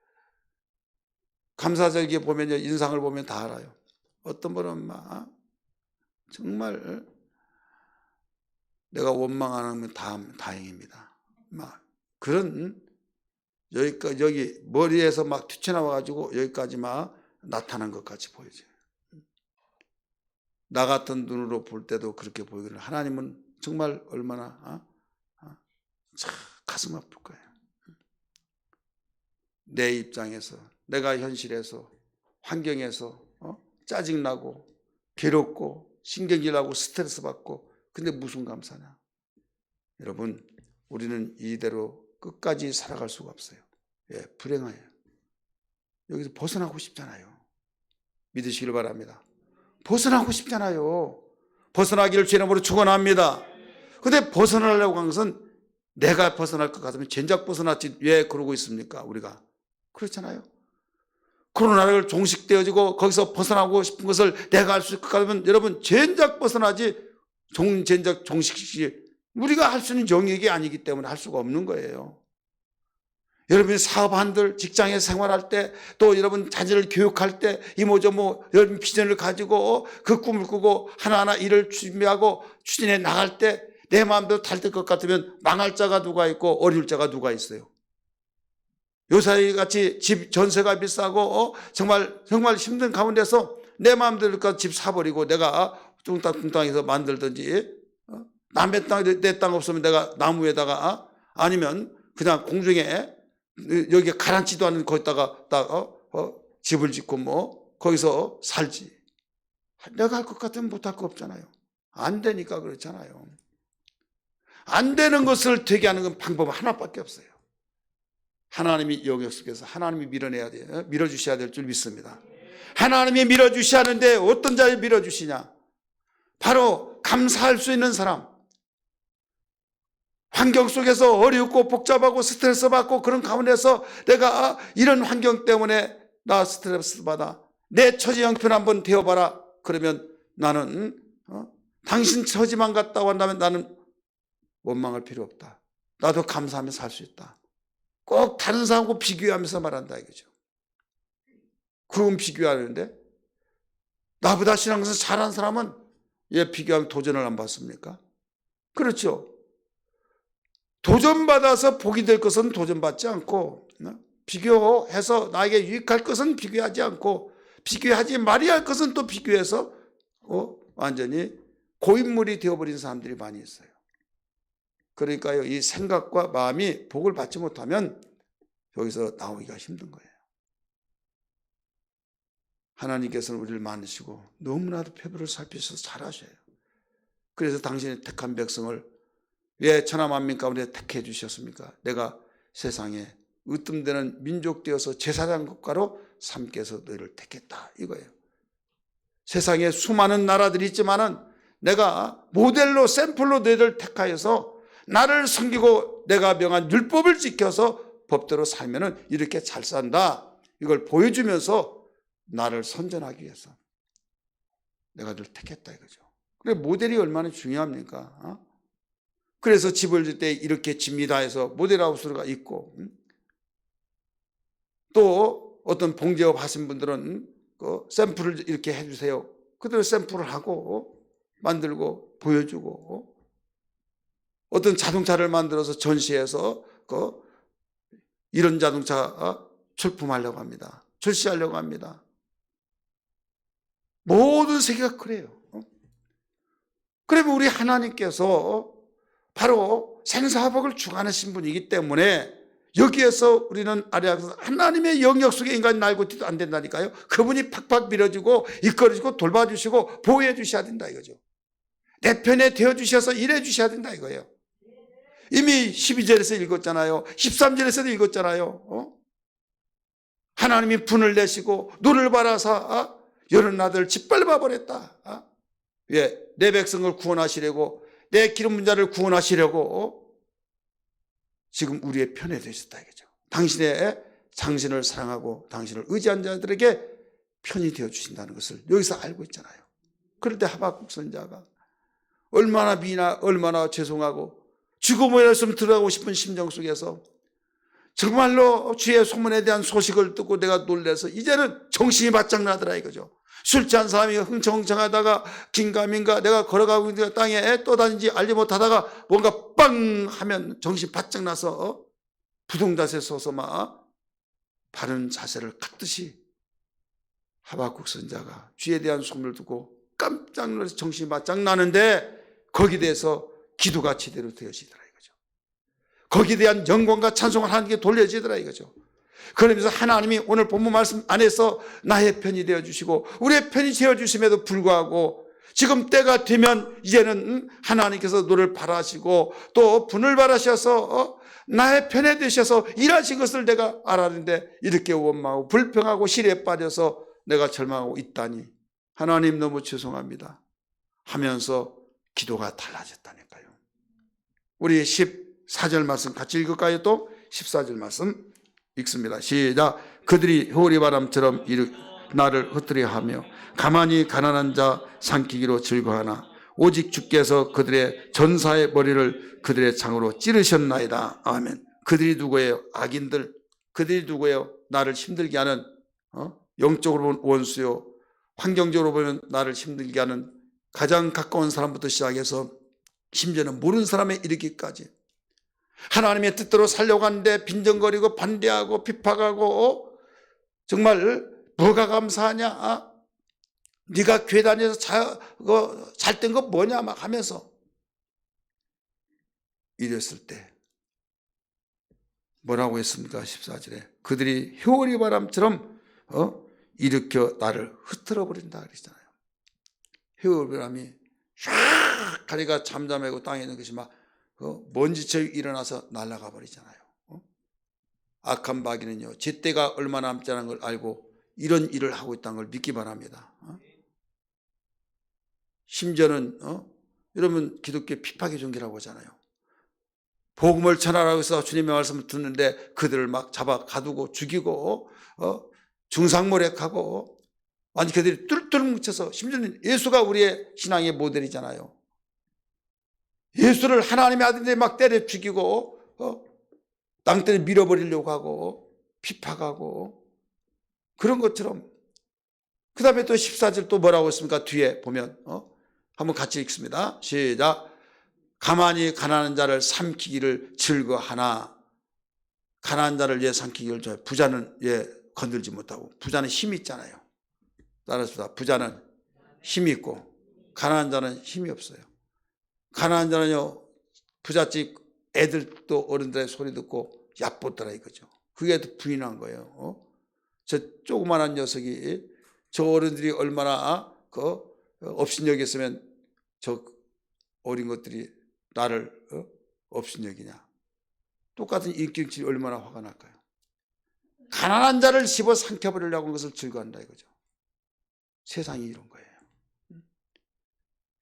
감사절기에 보면 인상을 보면 다 알아요. 어떤 분은 막 정말 내가 원망 안 하면 다행입니다. 막 그런 여기 머리에서 막 튀쳐나와가지고 여기까지 막 나타난 것 같이 보이죠. 나 같은 눈으로 볼 때도 그렇게 보이기를 하나님은 정말 얼마나 참 가슴 아플 거예요. 내 입장에서 내가 현실에서 환경에서 짜증나고 괴롭고 신경질나고 스트레스 받고 근데 무슨 감사냐. 여러분 우리는 이대로 끝까지 살아갈 수가 없어요. 불행해요. 여기서 벗어나고 싶잖아요. 믿으시길 바랍니다. 벗어나고 싶잖아요. 벗어나기를 주의 이름으로 축원합니다. 근데 벗어나려고 한 것은 내가 벗어날 것 같으면 젠장 벗어났지 왜 그러고 있습니까? 우리가 그렇잖아요. 코로나를 종식되어지고 거기서 벗어나고 싶은 것을 내가 할 수 있을 것 같으면 여러분 젠장 벗어나지 젠장 종식시 우리가 할 수 있는 영역이 아니기 때문에 할 수가 없는 거예요. 여러분이 사업한들 직장에 생활할 때 또 여러분 자녀를 교육할 때 이모저모 여러분 비전을 가지고 그 꿈을 꾸고 하나하나 일을 준비하고 추진해 나갈 때 내 마음대로 잘 될 것 같으면 망할 자가 누가 있고 어려울 자가 누가 있어요. 요사이 같이 집 전세가 비싸고 정말 힘든 가운데서 내 마음대로 집 사버리고 내가 뚱땅뚱땅해서 만들든지 남의 땅 내 땅 없으면 내가 나무 위에다가 아니면 그냥 공중에 여기 가라앉지도 않은 거기다가 집을 짓고 뭐 거기서 살지. 내가 할 것 같으면 못할 거 없잖아요. 안 되니까 그렇잖아요. 안 되는 것을 되게 하는 건 방법 하나밖에 없어요. 하나님이 영역 속에서 하나님이 밀어내야 돼요. 밀어주셔야 될 줄 믿습니다. 하나님이 밀어주셔야 하는데 어떤 자를 밀어주시냐? 바로 감사할 수 있는 사람. 환경 속에서 어렵고 복잡하고 스트레스 받고 그런 가운데서 내가 이런 환경 때문에 나 스트레스 받아. 내 처지 형편 한번 되어봐라. 그러면 나는 당신 처지만 갔다고 한다면 나는 원망할 필요 없다. 나도 감사하며 살 수 있다. 꼭 다른 사람하고 비교하면서 말한다 이거죠. 그건 비교하는데 나보다 신앙에서 잘한 사람은 왜 비교하면 도전을 안 받습니까? 그렇죠. 도전받아서 복이 될 것은 도전받지 않고 비교해서 나에게 유익할 것은 비교하지 않고 비교하지 말아야 할 것은 또 비교해서 완전히 고인물이 되어버린 사람들이 많이 있어요. 그러니까요, 이 생각과 마음이 복을 받지 못하면 여기서 나오기가 힘든 거예요. 하나님께서는 우리를 많으시고 너무나도 표부를 살피셔서 잘하셔요. 그래서 당신의 택한 백성을 왜 천하만민 가운데 택해 주셨습니까? 내가 세상에 으뜸되는 민족 되어서 제사장 국가로 삼게 해서 너희를 택했다 이거예요. 세상에 수많은 나라들이 있지만은 내가 모델로 샘플로 너희를 택하여서 나를 섬기고 내가 명한 율법을 지켜서 법대로 살면은 이렇게 잘 산다. 이걸 보여주면서 나를 선전하기 위해서 내가 늘 택했다 이거죠. 그래 모델이 얼마나 중요합니까? 그래서 집을 질 때 이렇게 집니다 해서 모델하우스가 있고 또 어떤 봉제업 하신 분들은 그 샘플을 이렇게 해주세요. 그대로 샘플을 하고 만들고 보여주고 어떤 자동차를 만들어서 전시해서 이런 자동차 출품하려고 합니다. 출시하려고 합니다. 모든 세계가 그래요. 그러면 우리 하나님께서 바로 생사복을 주관하신 분이기 때문에 여기에서 우리는 아래에서 하나님의 영역 속에 인간이 날고 뛰도 안 된다니까요. 그분이 팍팍 밀어주고 이끌어주고 돌봐주시고 보호해 주셔야 된다 이거죠. 내 편에 되어주셔서 일해 주셔야 된다 이거예요. 이미 12절에서 읽었잖아요. 13절에서도 읽었잖아요. 하나님이 분을 내시고 눈을 바라사 여러 나들 짓밟아 버렸다. 왜? 내 백성을 구원하시려고 내 기름 분자를 구원하시려고 지금 우리의 편에 되셨다 이거죠. 당신의 당신을 사랑하고 당신을 의지한 자들에게 편이 되어 주신다는 것을 여기서 알고 있잖아요. 그럴 때 하박국 선지자가 얼마나 미나 얼마나 죄송하고 죽음의 말씀 들어가고 싶은 심정 속에서 정말로 주의 소문에 대한 소식을 듣고 내가 놀라서 이제는 정신이 바짝 나더라 이거죠. 술 취한 사람이 흥청흥청하다가 긴가민가 내가 걸어가고 있는 땅에 떠다니는지 알지 못하다가 뭔가 빵 하면 정신 바짝 나서 부동자세 서서 막 바른 자세를 갖듯이 하박국 선지자가 주에 대한 소문을 듣고 깜짝 놀라서 정신이 바짝 나는데 거기에 대해서 기도가 제대로 되어지더라 이거죠. 거기에 대한 영광과 찬송을 하나님께 돌려지더라 이거죠. 그러면서 하나님이 오늘 본문 말씀 안에서 나의 편이 되어주시고 우리의 편이 되어주심에도 불구하고 지금 때가 되면 이제는 하나님께서 너를 바라시고 또 분을 바라셔서 나의 편에 되셔서 일하신 것을 내가 알았는데 이렇게 원망하고 불평하고 실에 빠져서 내가 절망하고 있다니 하나님 너무 죄송합니다 하면서 기도가 달라졌다니까요. 우리 14절 말씀 같이 읽을까요? 또 14절 말씀 읽습니다. 시작. 그들이 효리바람처럼 나를 흩뜨려 하며 가만히 가난한 자 삼키기로 즐거워하나 오직 주께서 그들의 전사의 머리를 그들의 창으로 찌르셨나이다. 아멘. 그들이 누구예요? 악인들. 그들이 누구예요? 나를 힘들게 하는 영적으로 보면 원수요, 환경적으로 보면 나를 힘들게 하는 가장 가까운 사람부터 시작해서 심지어는 모르는 사람에 이르기까지 하나님의 뜻대로 살려고 하는데 빈정거리고 반대하고 비판하고 정말 뭐가 감사하냐? 네가 교회 다녀서 잘된 거 뭐냐? 막 하면서 이랬을 때 뭐라고 했습니까? 14절에 그들이 효리 바람처럼 일으켜 나를 흩트러 버린다 그랬잖아요. 효리 바람이 샥 가리가 잠잠하고 땅에 있는 것이 막 먼지처럼 일어나서 날아가 버리잖아요. 악한 마귀는요, 제때가 얼마 남지 않은 걸 알고 이런 일을 하고 있다는 걸 믿기 바랍니다. 심지어는 여러분 기독교 핍박의 종교라고 하잖아요. 복음을 전하라고 해서 주님의 말씀을 듣는데 그들을 막 잡아 가두고 죽이고 중상모략하고 완전 그들이 뚫뚫 뭉쳐서, 심지어는 예수가 우리의 신앙의 모델이잖아요. 예수를 하나님의 아들인데 막 때려 죽이고 땅덩이에 밀어버리려고 하고 핍박하고 그런 것처럼. 그 다음에 또 14절 또 뭐라고 했습니까? 뒤에 보면 한번 같이 읽습니다. 시작. 가만히 가난한 자를 삼키기를 즐거하나. 가난한 자를 삼키기를 좋아해. 부자는 건들지 못하고. 부자는 힘이 있잖아요. 따라서 부자는 힘이 있고 가난한 자는 힘이 없어요. 가난한 자는요, 부잣집 애들도 어른들의 소리 듣고 얕보더라 이거죠. 그게 부인한 거예요. 저 조그만한 녀석이 저 어른들이 얼마나 업신여겼으면 저 어린 것들이 나를 업신여기냐. 똑같은 인격질이 얼마나 화가 날까요? 가난한 자를 씹어 삼켜버리려고 하는 것을 즐거워한다 이거죠. 세상이 이런 거예요.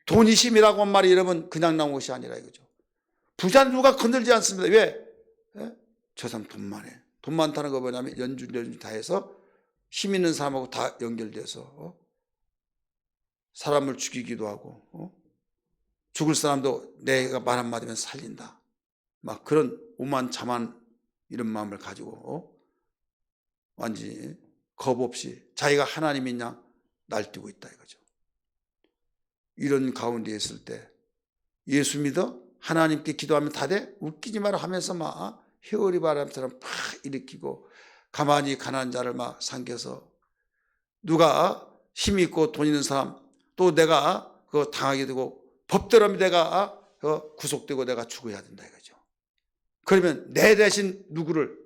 돈이 힘이라고 한 말이 여러분 그냥 나온 것이 아니라 이거죠. 부자는 누가 건들지 않습니다. 왜? 저 사람 돈 많아. 돈 많다는 거 뭐냐면 연주 다 해서 힘 있는 사람하고 다 연결돼서 사람을 죽이기도 하고 죽을 사람도 내가 말 한마디면 살린다. 막 그런 오만참한 이런 마음을 가지고 완전히 겁 없이 자기가 하나님인 양 날뛰고 있다 이거죠. 이런 가운데 있을 때 예수 믿어? 하나님께 기도하면 다 돼? 웃기지 마라 하면서 막 회오리 바람처럼 팍 일으키고 가만히 가난한 자를 막 삼켜서 누가 힘이 있고 돈 있는 사람 또 내가 그거 당하게 되고 법대로 내가 구속되고 내가 죽어야 된다 이거죠. 그러면 내 대신 누구를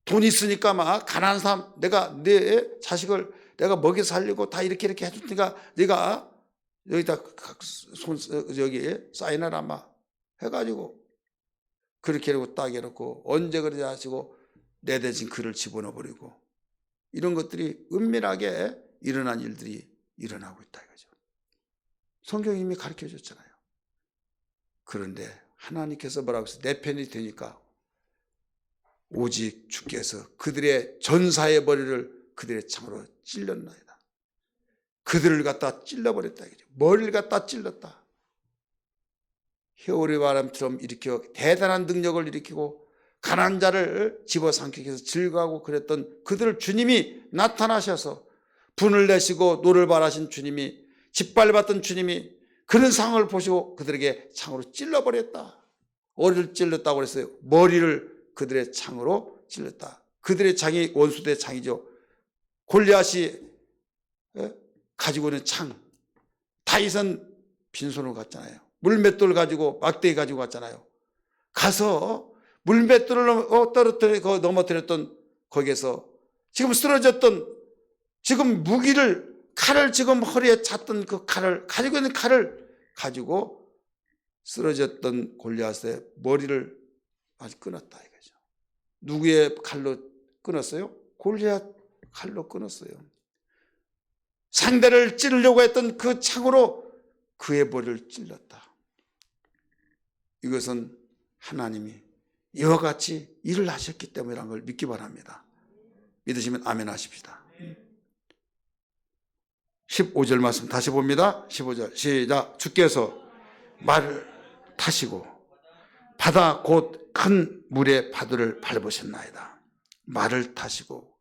돈 있으니까 막 가난한 사람 내가 내 자식을 내가 먹여 살리고 다 이렇게 해줄 테니까 네가 여기다 여기 사인하라 막 해가지고 그렇게 하고 딱 해놓고 언제 그러지 하시고 내 대신 그를 집어넣어 버리고 이런 것들이 은밀하게 일어난 일들이 일어나고 있다 이거죠. 성경이 이미 가르쳐 줬잖아요. 그런데 하나님께서 뭐라고 해서 내 편이 되니까 오직 주께서 그들의 전사의 머리를 그들의 창으로 찔렀나이다. 그들을 갖다 찔러버렸다 이거죠. 머리를 갖다 찔렀다. 회오리 바람처럼 일으켜 대단한 능력을 일으키고 가난한 자를 집어삼키기 위해서 즐거워하고 그랬던 그들을 주님이 나타나셔서 분을 내시고 노를 바라신 주님이 짓밟았던 주님이 그런 상황을 보시고 그들에게 창으로 찔러버렸다. 머리를 찔렀다고 그랬어요. 머리를 그들의 창으로 찔렀다. 그들의 창이 원수들의 창이죠. 골리앗이 가지고 있는 창, 다윗은 빈손으로 갔잖아요. 물맷돌을 가지고 막대기 가지고 갔잖아요. 가서 물맷돌을 넘어뜨렸던 거기에서 지금 쓰러졌던 지금 무기를 칼을 지금 허리에 찼던 그 칼을 가지고 있는 칼을 가지고 쓰러졌던 골리앗의 머리를 아주 끊었다 이거죠. 누구의 칼로 끊었어요? 골리앗 칼로 끊었어요. 상대를 찌르려고 했던 그 창으로 그의 머리를 찔렀다. 이것은 하나님이 이와 같이 일을 하셨기 때문이라는 걸 믿기 바랍니다. 믿으시면 아멘 하십시다. 15절 말씀 다시 봅니다. 15절 시작. 주께서 말을 타시고 바다 곧 큰 물의 파도를 밟으셨나이다. 말을 타시고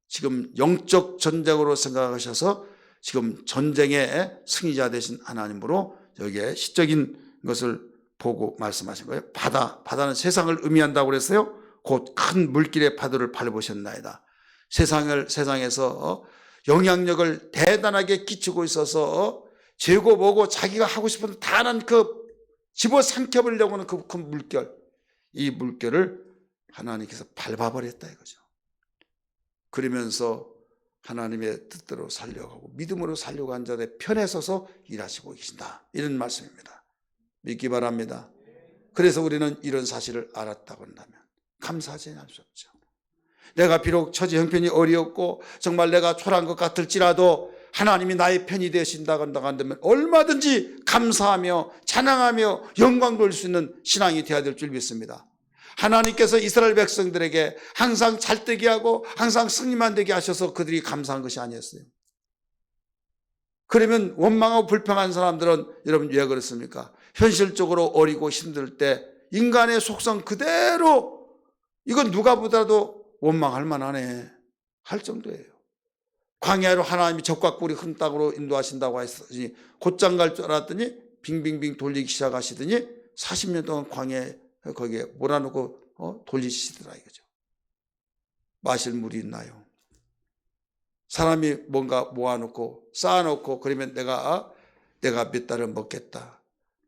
지금 영적 전쟁으로 생각하셔서 지금 전쟁의 승리자 되신 하나님으로 여기에 시적인 것을 보고 말씀하신 거예요. 바다는 세상을 의미한다고 그랬어요. 곧 큰 물길의 파도를 밟으셨나이다. 세상에서 영향력을 대단하게 끼치고 있어서 죄고 뭐고 자기가 하고 싶은 다른 그 집어삼켜버리려고 하는 그 큰 물결, 이 물결을 하나님께서 밟아버렸다 이거죠. 그러면서 하나님의 뜻대로 살려가고 믿음으로 살려고 한 자들의 편에 서서 일하시고 계신다, 이런 말씀입니다. 믿기 바랍니다. 그래서 우리는 이런 사실을 알았다고 한다면 감사하지 않을 수 없죠. 내가 비록 처지 형편이 어렵고 정말 내가 초라한 것 같을지라도 하나님이 나의 편이 되신다고 한다면 얼마든지 감사하며 찬양하며 영광 돌릴 수 있는 신앙이 되어야 될 줄 믿습니다. 하나님께서 이스라엘 백성들에게 항상 잘되게 하고 항상 승리만 되게 하셔서 그들이 감사한 것이 아니었어요. 그러면 원망하고 불평한 사람들은 여러분 왜 그렇습니까? 현실적으로 어리고 힘들 때 인간의 속성 그대로 이건 누가 보더라도 원망할 만하네 할 정도예요. 광야로 하나님이 적과 꿀이 큰 땅으로 인도하신다고 했으니 곧장 갈 줄 알았더니 빙빙빙 돌리기 시작하시더니 40년 동안 광야에 거기에 몰아놓고 돌리시더라 이거죠. 마실 물이 있나요? 사람이 뭔가 모아놓고 쌓아놓고 그러면 내가 몇 달을 먹겠다,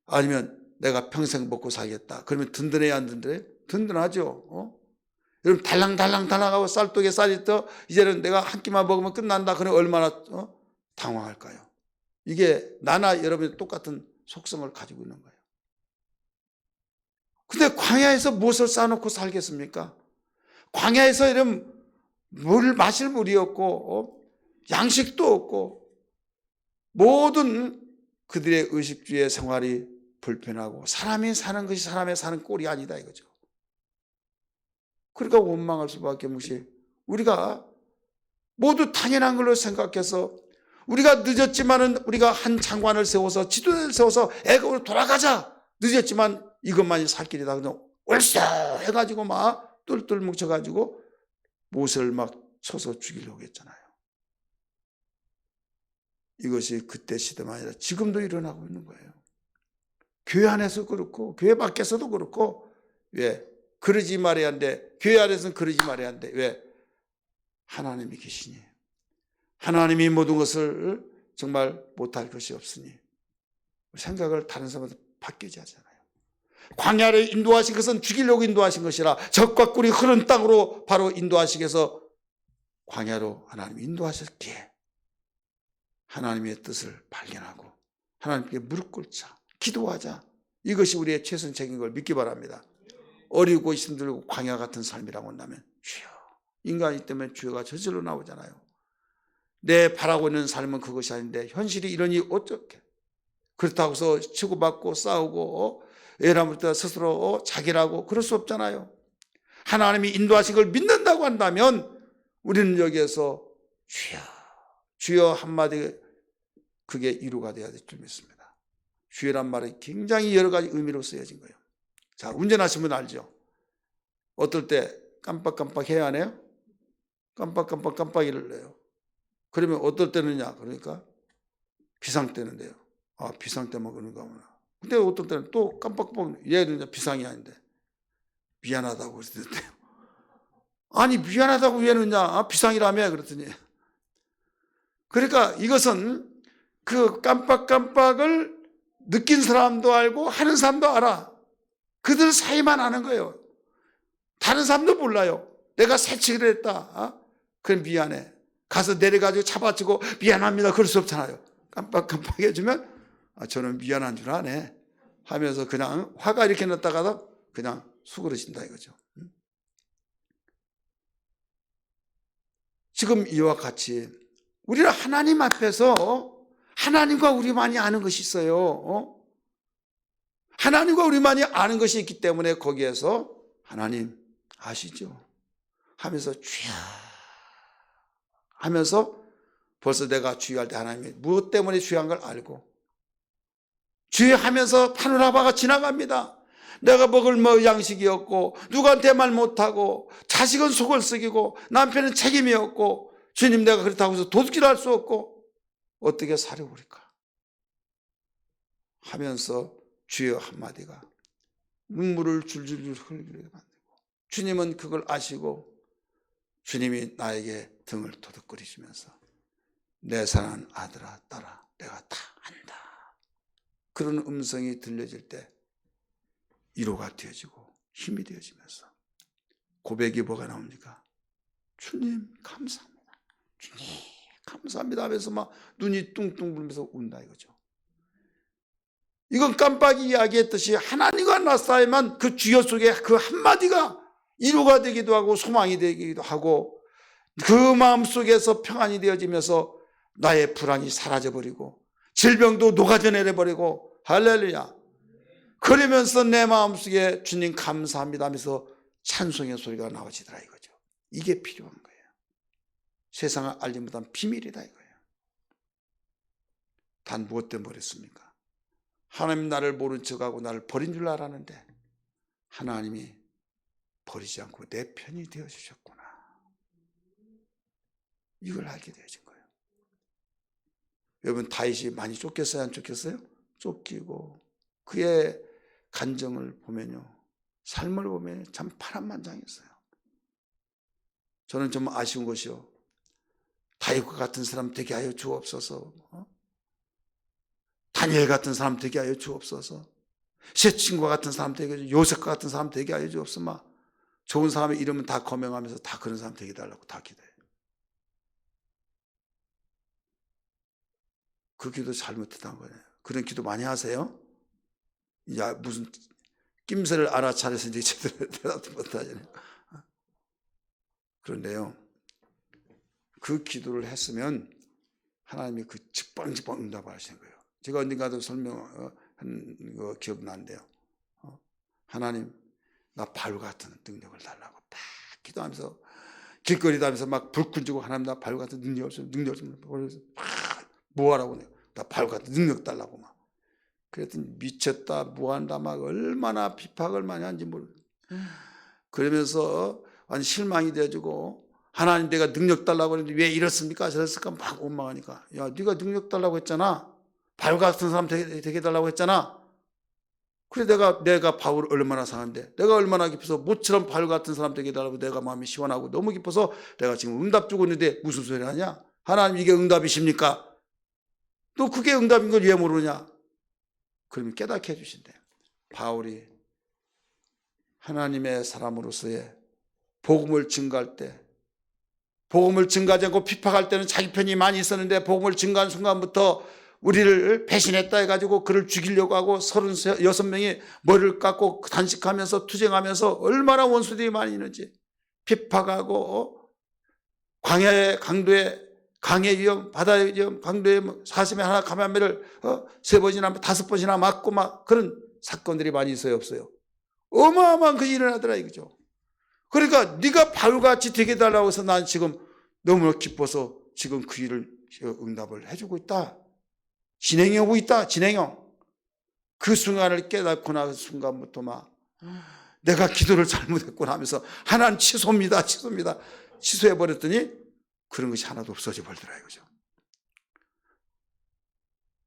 아니면 내가 평생 먹고 살겠다, 그러면 든든해야 안 든든해? 든든하죠. 여러분 달랑달랑하고 쌀독에 쌀이 떠 이제는 내가 한 끼만 먹으면 끝난다, 그러면 얼마나 당황할까요? 이게 나나 여러분이 똑같은 속성을 가지고 있는 거예요. 근데 광야에서 무엇을 쌓아놓고 살겠습니까? 광야에서 이런 물 마실 물이 없고 양식도 없고 모든 그들의 의식주의 생활이 불편하고 사람이 사는 것이 사람의 사는 꼴이 아니다 이거죠. 그러니까 원망할 수밖에 없이 우리가 모두 당연한 걸로 생각해서 우리가 늦었지만은 우리가 한 장관을 세워서 지도자를 세워서 애굽으로 돌아가자, 늦었지만 이것만이 살 길이다, 그냥 올싸 해가지고 막 똘똘 뭉쳐가지고 모세를 막 쳐서 죽이려고 했잖아요. 이것이 그때 시대만 아니라 지금도 일어나고 있는 거예요. 교회 안에서 그렇고 교회 밖에서도 그렇고. 왜? 그러지 말아야 한대. 교회 안에서는 그러지 말아야 한대. 왜? 하나님이 계시니, 하나님이 모든 것을 정말 못할 것이 없으니 생각을 다른 사람한테 바뀌지 하잖아요. 광야를 인도하신 것은 죽이려고 인도하신 것이라 적과 꿀이 흐른 땅으로 바로 인도하시기 위해서 광야로 하나님이 인도하셨기에 하나님의 뜻을 발견하고 하나님께 무릎 꿇자, 기도하자, 이것이 우리의 최선 책임인 걸 믿기 바랍니다. 어리고 힘들고 광야 같은 삶이라고 한다면 주여, 인간이기 때문에 주여가 저절로 나오잖아요. 내 바라고 있는 삶은 그것이 아닌데 현실이 이러니 어떻게, 그렇다고 해서 치고받고 싸우고 애라부터 스스로 자기라고 그럴 수 없잖아요. 하나님이 인도하신 걸 믿는다고 한다면 우리는 여기에서 주여, 주여 한마디 그게 이루가 되어야 될 줄 믿습니다. 주여란 말이 굉장히 여러 가지 의미로 쓰여진 거예요. 자, 운전하시면 알죠? 어떨 때 깜빡깜빡 해야 하네요? 깜빡이를 내요. 그러면 어떨 때는냐? 그러니까 비상 때는데요. 아, 비상 때만 그런가 보나. 근데 어떨 때는 또 깜빡깜빡, 얘는 비상이 아닌데 미안하다고 그랬는데요. 아니 미안하다고 왜 했느냐? 아, 비상이라며 그랬더니. 그러니까 이것은 그 깜빡깜빡을 느낀 사람도 알고 하는 사람도 알아. 그들 사이만 아는 거예요. 다른 사람도 몰라요. 내가 새치기를 했다. 그럼 미안해. 가서 내려가지고 잡아치고 미안합니다. 그럴 수 없잖아요. 깜빡깜빡 해주면 저는 미안한 줄 아네 하면서 그냥 화가 이렇게 났다가도 그냥 수그러진다 이거죠. 지금 이와 같이 우리는 하나님 앞에서 하나님과 우리만이 아는 것이 있어요. 하나님과 우리만이 아는 것이 있기 때문에 거기에서 하나님 아시죠? 하면서 주여 하면서 벌써 내가 주여할 때 하나님이 무엇 때문에 주여한 걸 알고 주여하면서 파노라마가 지나갑니다. 내가 먹을 양식이 없고 누구한테 말 못하고 자식은 속을 썩이고 남편은 책임이 없고 주님 내가 그렇다고 해서 도둑질 할 수 없고 어떻게 살아오리까 하면서 주여 한마디가 눈물을 줄줄줄 흘리게 만들고 주님은 그걸 아시고 주님이 나에게 등을 도둑거리시면서 내 사랑하는 아들아 딸아 내가 다 안다. 그런 음성이 들려질 때 위로가 되어지고 힘이 되어지면서 고백이 뭐가 나옵니까? 주님 감사합니다. 주님 감사합니다 하면서 막 눈이 뚱뚱 불면서 운다 이거죠. 이건 깜빡이 이야기했듯이 하나님과 나 사이만 그 주여 속에 그 한마디가 위로가 되기도 하고 소망이 되기도 하고 그 마음속에서 평안이 되어지면서 나의 불안이 사라져버리고 질병도 녹아져 내려버리고 할렐루야. 그러면서 내 마음속에 주님 감사합니다 하면서 찬송의 소리가 나와지더라 이거죠. 이게 필요한 거예요. 세상을 알지 못한 비밀이다 이거예요. 단 무엇 때문에 버렸습니까? 하나님 나를 모른 척하고 나를 버린 줄 알았는데 하나님이 버리지 않고 내 편이 되어주셨구나. 이걸 알게 되어진 거예요. 여러분 다윗이 많이 쫓겼어요? 안 쫓겼어요? 쫓기고 그의 간정을 보면요. 삶을 보면 참 파란만장했어요. 저는 좀 아쉬운 것이요. 다윗과 같은 사람 되게 하여 주옵소서. 다니엘 같은 사람 되게 하여 주옵소서. 셋친과 같은 사람 되게 하여 주옵소서. 요셉과 같은 사람 되게 하여 주옵소서. 좋은 사람의 이름은 다 거명하면서 다 그런 사람 되게 해달라고 다 기도해요. 그 기도 잘못했다는 거예요. 그런 기도 많이 하세요? 야 무슨 낌새를 알아차려서 이제 제대로 대답도 못하잖아요. 그런데요. 그 기도를 했으면 하나님이 그 직방직방 응답을 하시는 거예요. 제가 언젠가도 설명한 거 기억나는데요. 하나님 나 바울 같은 능력을 달라고 딱 기도하면서 길거리 다니면서 막 불 끈지고 하나님 나 바울 같은 능력 좀 뭐하라고 나 바울 같은 능력 달라고 막 그랬더니 미쳤다 뭐한다 막 얼마나 비판을 많이 하는지 모르. 그러면서 완전 실망이 돼가지고 하나님 내가 능력 달라고 했는데 왜 이렇습니까 저랬을까 막 원망하니까 야 네가 능력 달라고 했잖아. 바울 같은 사람 되게 달라고 했잖아. 그래 내가 바울을 얼마나 상한데 내가 얼마나 깊어서 모처럼 바울 같은 사람 되게 달라고 내가 마음이 시원하고 너무 깊어서 내가 지금 응답 주고 있는데 무슨 소리 하냐. 하나님 이게 응답이십니까? 또 그게 응답인 걸 왜 모르냐. 그러면 깨닫게 해주신대. 바울이 하나님의 사람으로서의 복음을 증거할 때 복음을 증거하지 않고 핍박할 때는 자기 편이 많이 있었는데 복음을 증거한 순간부터 우리를 배신했다 해가지고 그를 죽이려고 하고 36명이 머리를 깎고 단식하면서 투쟁하면서 얼마나 원수들이 많이 있는지 핍박하고 광야의 강도의 강의 위험, 바다의 위험, 강도의 사슴의 하나 감염매를 3번이나 5번이나 맞고 막 그런 사건들이 많이 있어요 없어요? 어마어마한 그 일이 일어나더라 이거죠. 그러니까 네가 바울같이 되게 달라고 해서 난 지금 너무 기뻐서 지금 그 일을 응답을 해주고 있다. 진행하고 있다. 진행형. 그 순간을 깨닫고 나서 순간부터 막 내가 기도를 잘못했구나 하면서 하나님 취소입니다. 취소입니다. 취소해버렸더니 그런 것이 하나도 없어져 버리더라 이거죠.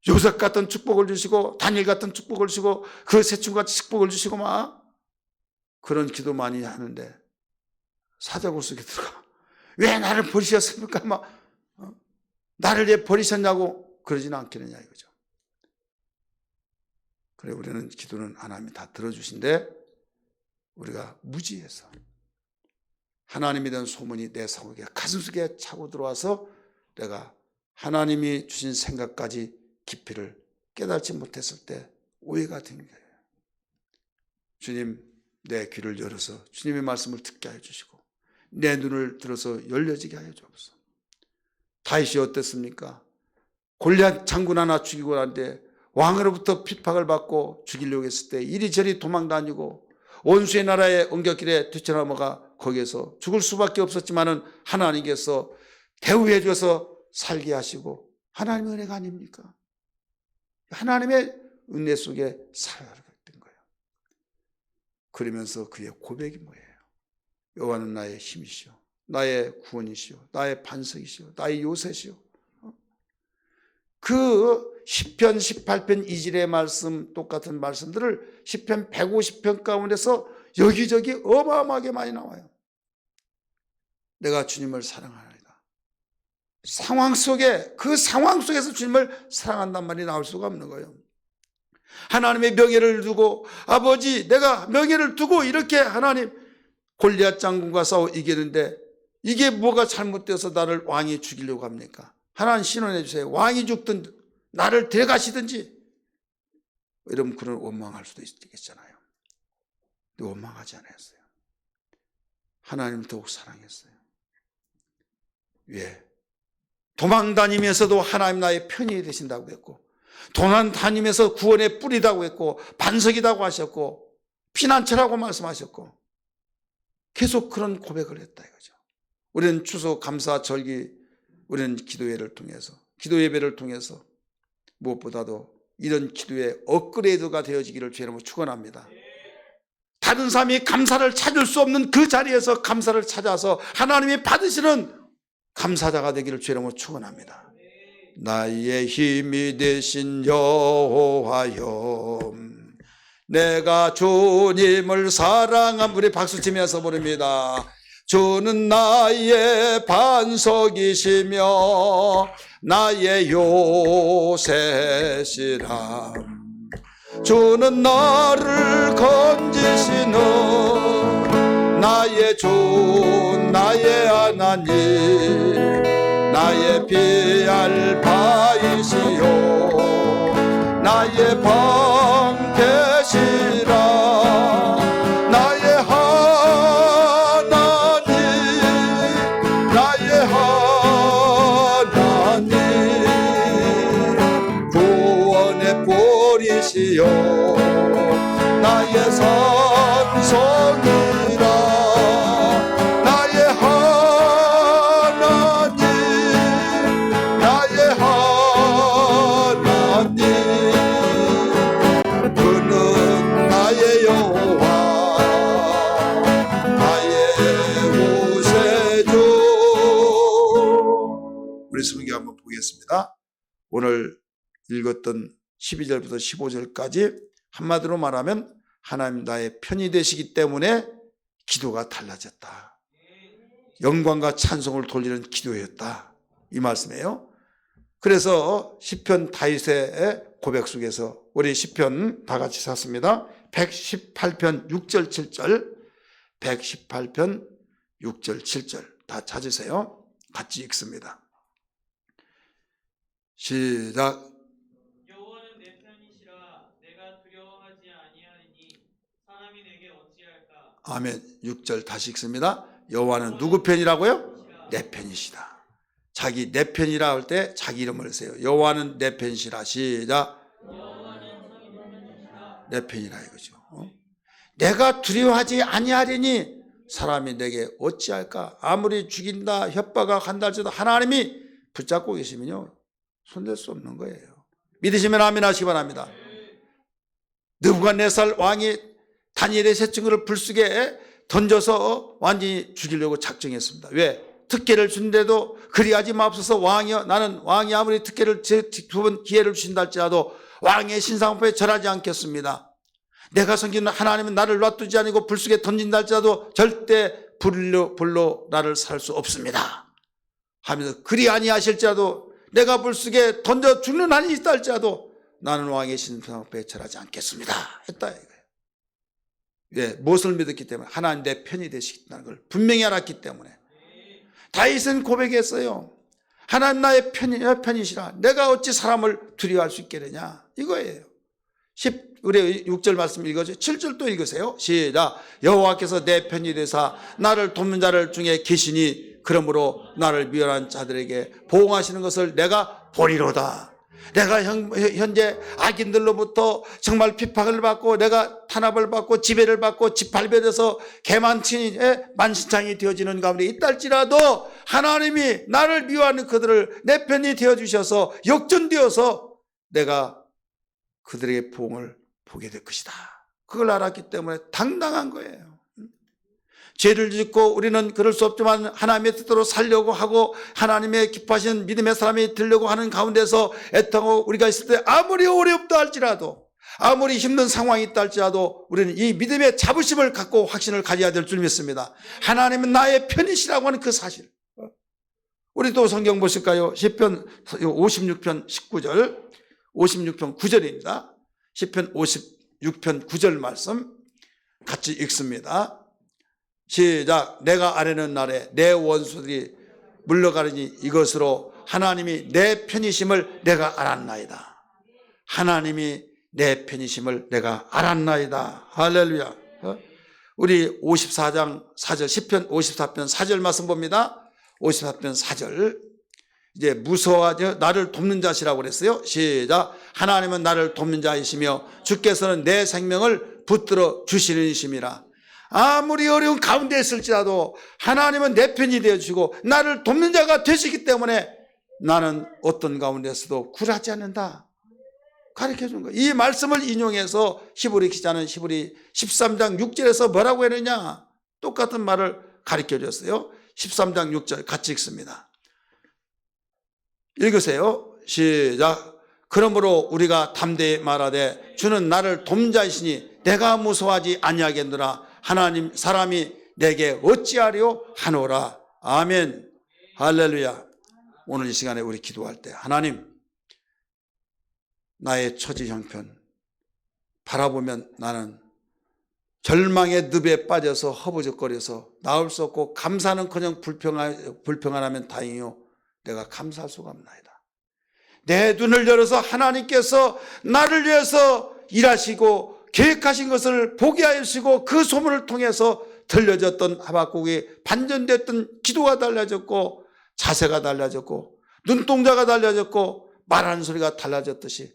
요셉 같은 축복을 주시고 다니엘 같은 축복을 주시고 그 세 친구같이 축복을 주시고 막 그런 기도 많이 하는데 사자굴 속에 들어가 왜 나를 버리셨습니까? 막 나를 왜 버리셨냐고 그러지는 않겠느냐 이거죠. 그래 우리는 기도는 하나님이 다 들어주신데 우리가 무지해서 하나님에 대한 소문이 내 속에 가슴속에 차고 들어와서 내가 하나님이 주신 생각까지 깊이를 깨닫지 못했을 때 오해가 된 거예요. 주님 내 귀를 열어서 주님의 말씀을 듣게 하여 주시고 내 눈을 들어서 열려지게 하여 주옵소서. 다윗이 어땠습니까? 골리앗 장군 하나 죽이고 난데 왕으로부터 핍박을 받고 죽이려고 했을 때 이리저리 도망다니고 원수의 나라의 엉겹길에 뛰쳐넘어가 거기에서 죽을 수밖에 없었지만은 하나님께서 대우해 줘서 살게 하시고 하나님의 은혜가 아닙니까? 하나님의 은혜 속에 살아가게 된 거예요. 그러면서 그의 고백이 뭐예요? 여호와는 나의 힘이시오, 나의 구원이시오, 나의 반석이시오, 나의 요새시오. 그 시편 18편 2절의 말씀, 똑같은 말씀들을 시편 150편 가운데서 여기저기 어마어마하게 많이 나와요. 내가 주님을 사랑하나이다. 상황 속에, 그 상황 속에서 주님을 사랑한단 말이 나올 수가 없는 거예요. 하나님의 명예를 두고, 아버지 내가 명예를 두고 이렇게 하나님 골리앗 장군과 싸워 이기는데 이게 뭐가 잘못돼서 나를 왕이 죽이려고 합니까? 하나님 신원해 주세요. 왕이 죽든 나를 데려가시든지. 여러분 그런 원망할 수도 있겠잖아요. 근데 원망하지 않았어요. 하나님 더욱 사랑했어요. 왜? 도망 다니면서도 하나님 나의 편이 되신다고 했고, 도난 다니면서 구원의 뿌리다고 했고, 반석이라고 하셨고, 피난처라고 말씀하셨고, 계속 그런 고백을 했다 이거죠. 우리는 추수 감사 절기, 우리는 기도회를 통해서, 기도 예배를 통해서 무엇보다도 이런 기도의 업그레이드가 되어지기를 주의 이름으로 축원합니다. 다른 사람이 감사를 찾을 수 없는 그 자리에서 감사를 찾아서 하나님이 받으시는 감사자가 되기를 주의 이름으로 축원합니다. 나의 힘이 되신 여호와여, 내가 주님을 사랑한, 우리 박수치면서 부릅니다. 주는 나의 반석이시며 나의 요새시라. 주는 나를 건지시는 나의 주, 나의 하나님, 나의 피할 바이시요, 나의 방 되시라. 나의 하나님, 나의 하나님, 구원의 뿌리시요, 나의 산성이라. 나의 하나님, 나의 하나님, 그는 나의 여호와, 나의 구세주. 우리 성경 한번 보겠습니다. 오늘 읽었던 12절부터 15절까지 한마디로 말하면 하나님 나의 편이 되시기 때문에 기도가 달라졌다. 영광과 찬송을 돌리는 기도였다. 이 말씀이에요. 그래서 시편 다윗의 고백 속에서 우리 시편 다 같이 샀습니다. 118편 6절 7절, 118편 6절 7절 다 찾으세요. 같이 읽습니다. 시작. 여호와는 내 편이시라. 내가 두려워하지 아니하리니 사람이 내게 어찌할까. 아멘. 6절 다시 읽습니다. 여호와는 누구 편이라고요? 내 편이시다. 자기 내 편이라 할 때 자기 이름을 쓰세요. 여호와는 내 편이시라. 시작. 내 편이라 이거죠. 내가 두려워하지 아니하리니 사람이 내게 어찌할까. 아무리 죽인다 협박한다 할지라도 하나님이 붙잡고 계시면요 손댈 수 없는 거예요. 믿으시면 아멘 하시기 바랍니다. 느부갓네살 왕이 다니엘의 세 친구를 불쑥에 던져서 완전히 죽이려고 작정했습니다. 왜? 특혜를 준데도 그리하지 마옵소서. 왕이여, 나는 왕이 아무리 특혜를 두 번 기회를 주신다 할지라도 왕의 신상법에 절하지 않겠습니다. 내가 섬기는 하나님은 나를 놔두지 아니고 불쑥에 던진다 할지라도 절대 불로 나를 살 수 없습니다 하면서, 그리 아니하실지라도 내가 불쑥에 던져 죽는 한이 있다 할지라도 나는 왕의 신상법에 절하지 않겠습니다 했다 이거예요. 왜? 무엇을 믿었기 때문에? 하나님 내 편이 되시겠다는 걸 분명히 알았기 때문에. 다윗은 고백했어요. 하나님 나의 편이시라. 내가 어찌 사람을 두려워할 수 있겠느냐 이거예요. 우리 6절 말씀 읽어줘요. 7절 또 읽으세요. 시작. 여호와께서 내 편이 되사 나를 돕는 자를 중에 계시니 그러므로 나를 미워하는 자들에게 보응하시는 것을 내가 보리로다. 내가 현재 악인들로부터 정말 핍박을 받고 내가 탄압을 받고 지배를 받고 짓밟혀져서 만신창이 되어지는 가운데 있달지라도 하나님이 나를 미워하는 그들을 내 편이 되어주셔서 역전되어서 내가 그들에게 보응을 보게 될 것이다. 그걸 알았기 때문에 당당한 거예요. 죄를 짓고 우리는 그럴 수 없지만 하나님의 뜻대로 살려고 하고 하나님의 기뻐하시는 믿음의 사람이 되려고 하는 가운데서 애통하고 우리가 있을 때 아무리 어렵다 할지라도 아무리 힘든 상황이 있다 할지라도 우리는 이 믿음의 자부심을 갖고 확신을 가져야 될 줄 믿습니다. 하나님은 나의 편이시라고 하는 그 사실. 우리 또 성경 보실까요? 시편 56편 19절 56편 9절입니다. 시편 56편 9절 말씀 같이 읽습니다. 시작. 내가 아뢰는 날에 내 원수들이 물러가려니 이것으로 하나님이 내 편이심을 내가 알았나이다. 하나님이 내 편이심을 내가 알았나이다. 할렐루야. 우리 54장 4절 시편 54편 4절 말씀 봅니다. 54편 4절 이제 무서워하지 나를 돕는 자시라고 그랬어요. 시작. 하나님은 나를 돕는 자이시며 주께서는 내 생명을 붙들어 주시는 이심이라. 아무리 어려운 가운데 있을지라도 하나님은 내 편이 되어주시고 나를 돕는 자가 되시기 때문에 나는 어떤 가운데서도 굴하지 않는다. 가르쳐준 거예요. 이 말씀을 인용해서 히브리 기자는 히브리 13장 6절에서 뭐라고 했느냐. 똑같은 말을 가르쳐줬어요. 13장 6절 같이 읽습니다. 읽으세요. 시작. 그러므로 우리가 담대히 말하되 주는 나를 돕는 자이시니 내가 무서워하지 아니하겠노라. 하나님 사람이 내게 어찌하려 하노라. 아멘. 할렐루야. 오늘 이 시간에 우리 기도할 때 하나님 나의 처지 형편 바라보면 나는 절망의 늪에 빠져서 허부적거려서 나올 수 없고 감사는커녕 불평하면 다행이요 내가 감사할 수가 없나이다. 내 눈을 열어서 하나님께서 나를 위해서 일하시고 계획하신 것을 보게 하시고 그 소문을 통해서 들려졌던 하박국이 반전됐던 기도가 달라졌고 자세가 달라졌고 눈동자가 달라졌고 말하는 소리가 달라졌듯이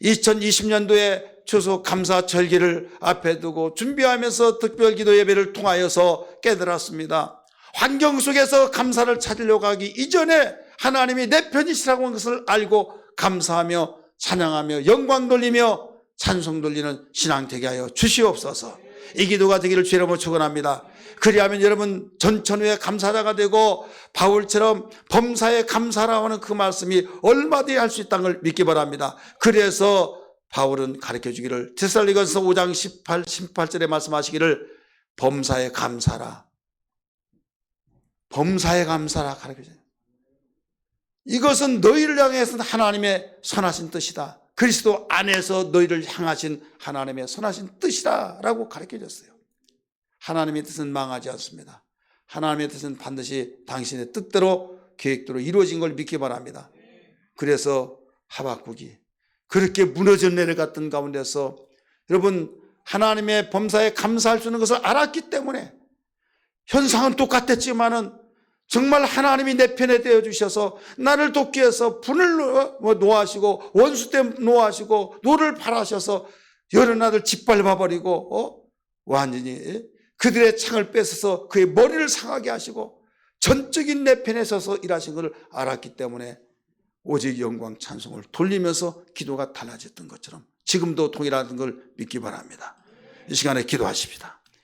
2020년도에 추수 감사 절기를 앞에 두고 준비하면서 특별기도 예배를 통하여서 깨달았습니다. 환경 속에서 감사를 찾으려고 하기 이전에 하나님이 내 편이시라고 하는 것을 알고 감사하며 찬양하며 영광 돌리며 찬송 돌리는 신앙 되게 하여 주시옵소서. 이 기도가 되기를 주의 이름으로 축원합니다. 그리하면 여러분 전천후의 감사자가 되고 바울처럼 범사에 감사라고 하는 그 말씀이 얼마든지 할 수 있다는 걸 믿기 바랍니다. 그래서 바울은 가르쳐주기를 데살로니가서 5장 18절에 말씀하시기를 범사에 감사라. 범사에 감사라 가르쳐줘요. 이것은 너희를 향해서 하나님의 선하신 뜻이다. 그리스도 안에서 너희를 향하신 하나님의 선하신 뜻이라고 가르쳐줬어요. 하나님의 뜻은 망하지 않습니다. 하나님의 뜻은 반드시 당신의 뜻대로 계획대로 이루어진 걸 믿기 바랍니다. 그래서 하박국이 그렇게 무너져 내려갔던 가운데서 여러분 하나님의 범사에 감사할 수 있는 것을 알았기 때문에 현상은 똑같았지만은 정말 하나님이 내 편에 되어 주셔서 나를 돕기 위해서 분을 노하시고 원수 때문에 노하시고 노를 바라셔서 여러 나들 짓밟아 버리고 완전히 그들의 창을 뺏어서 그의 머리를 상하게 하시고 전적인 내 편에 서서 일하신 것을 알았기 때문에 오직 영광 찬송을 돌리면서 기도가 달라졌던 것처럼 지금도 동일한 걸 믿기 바랍니다. 이 시간에 기도하십시다.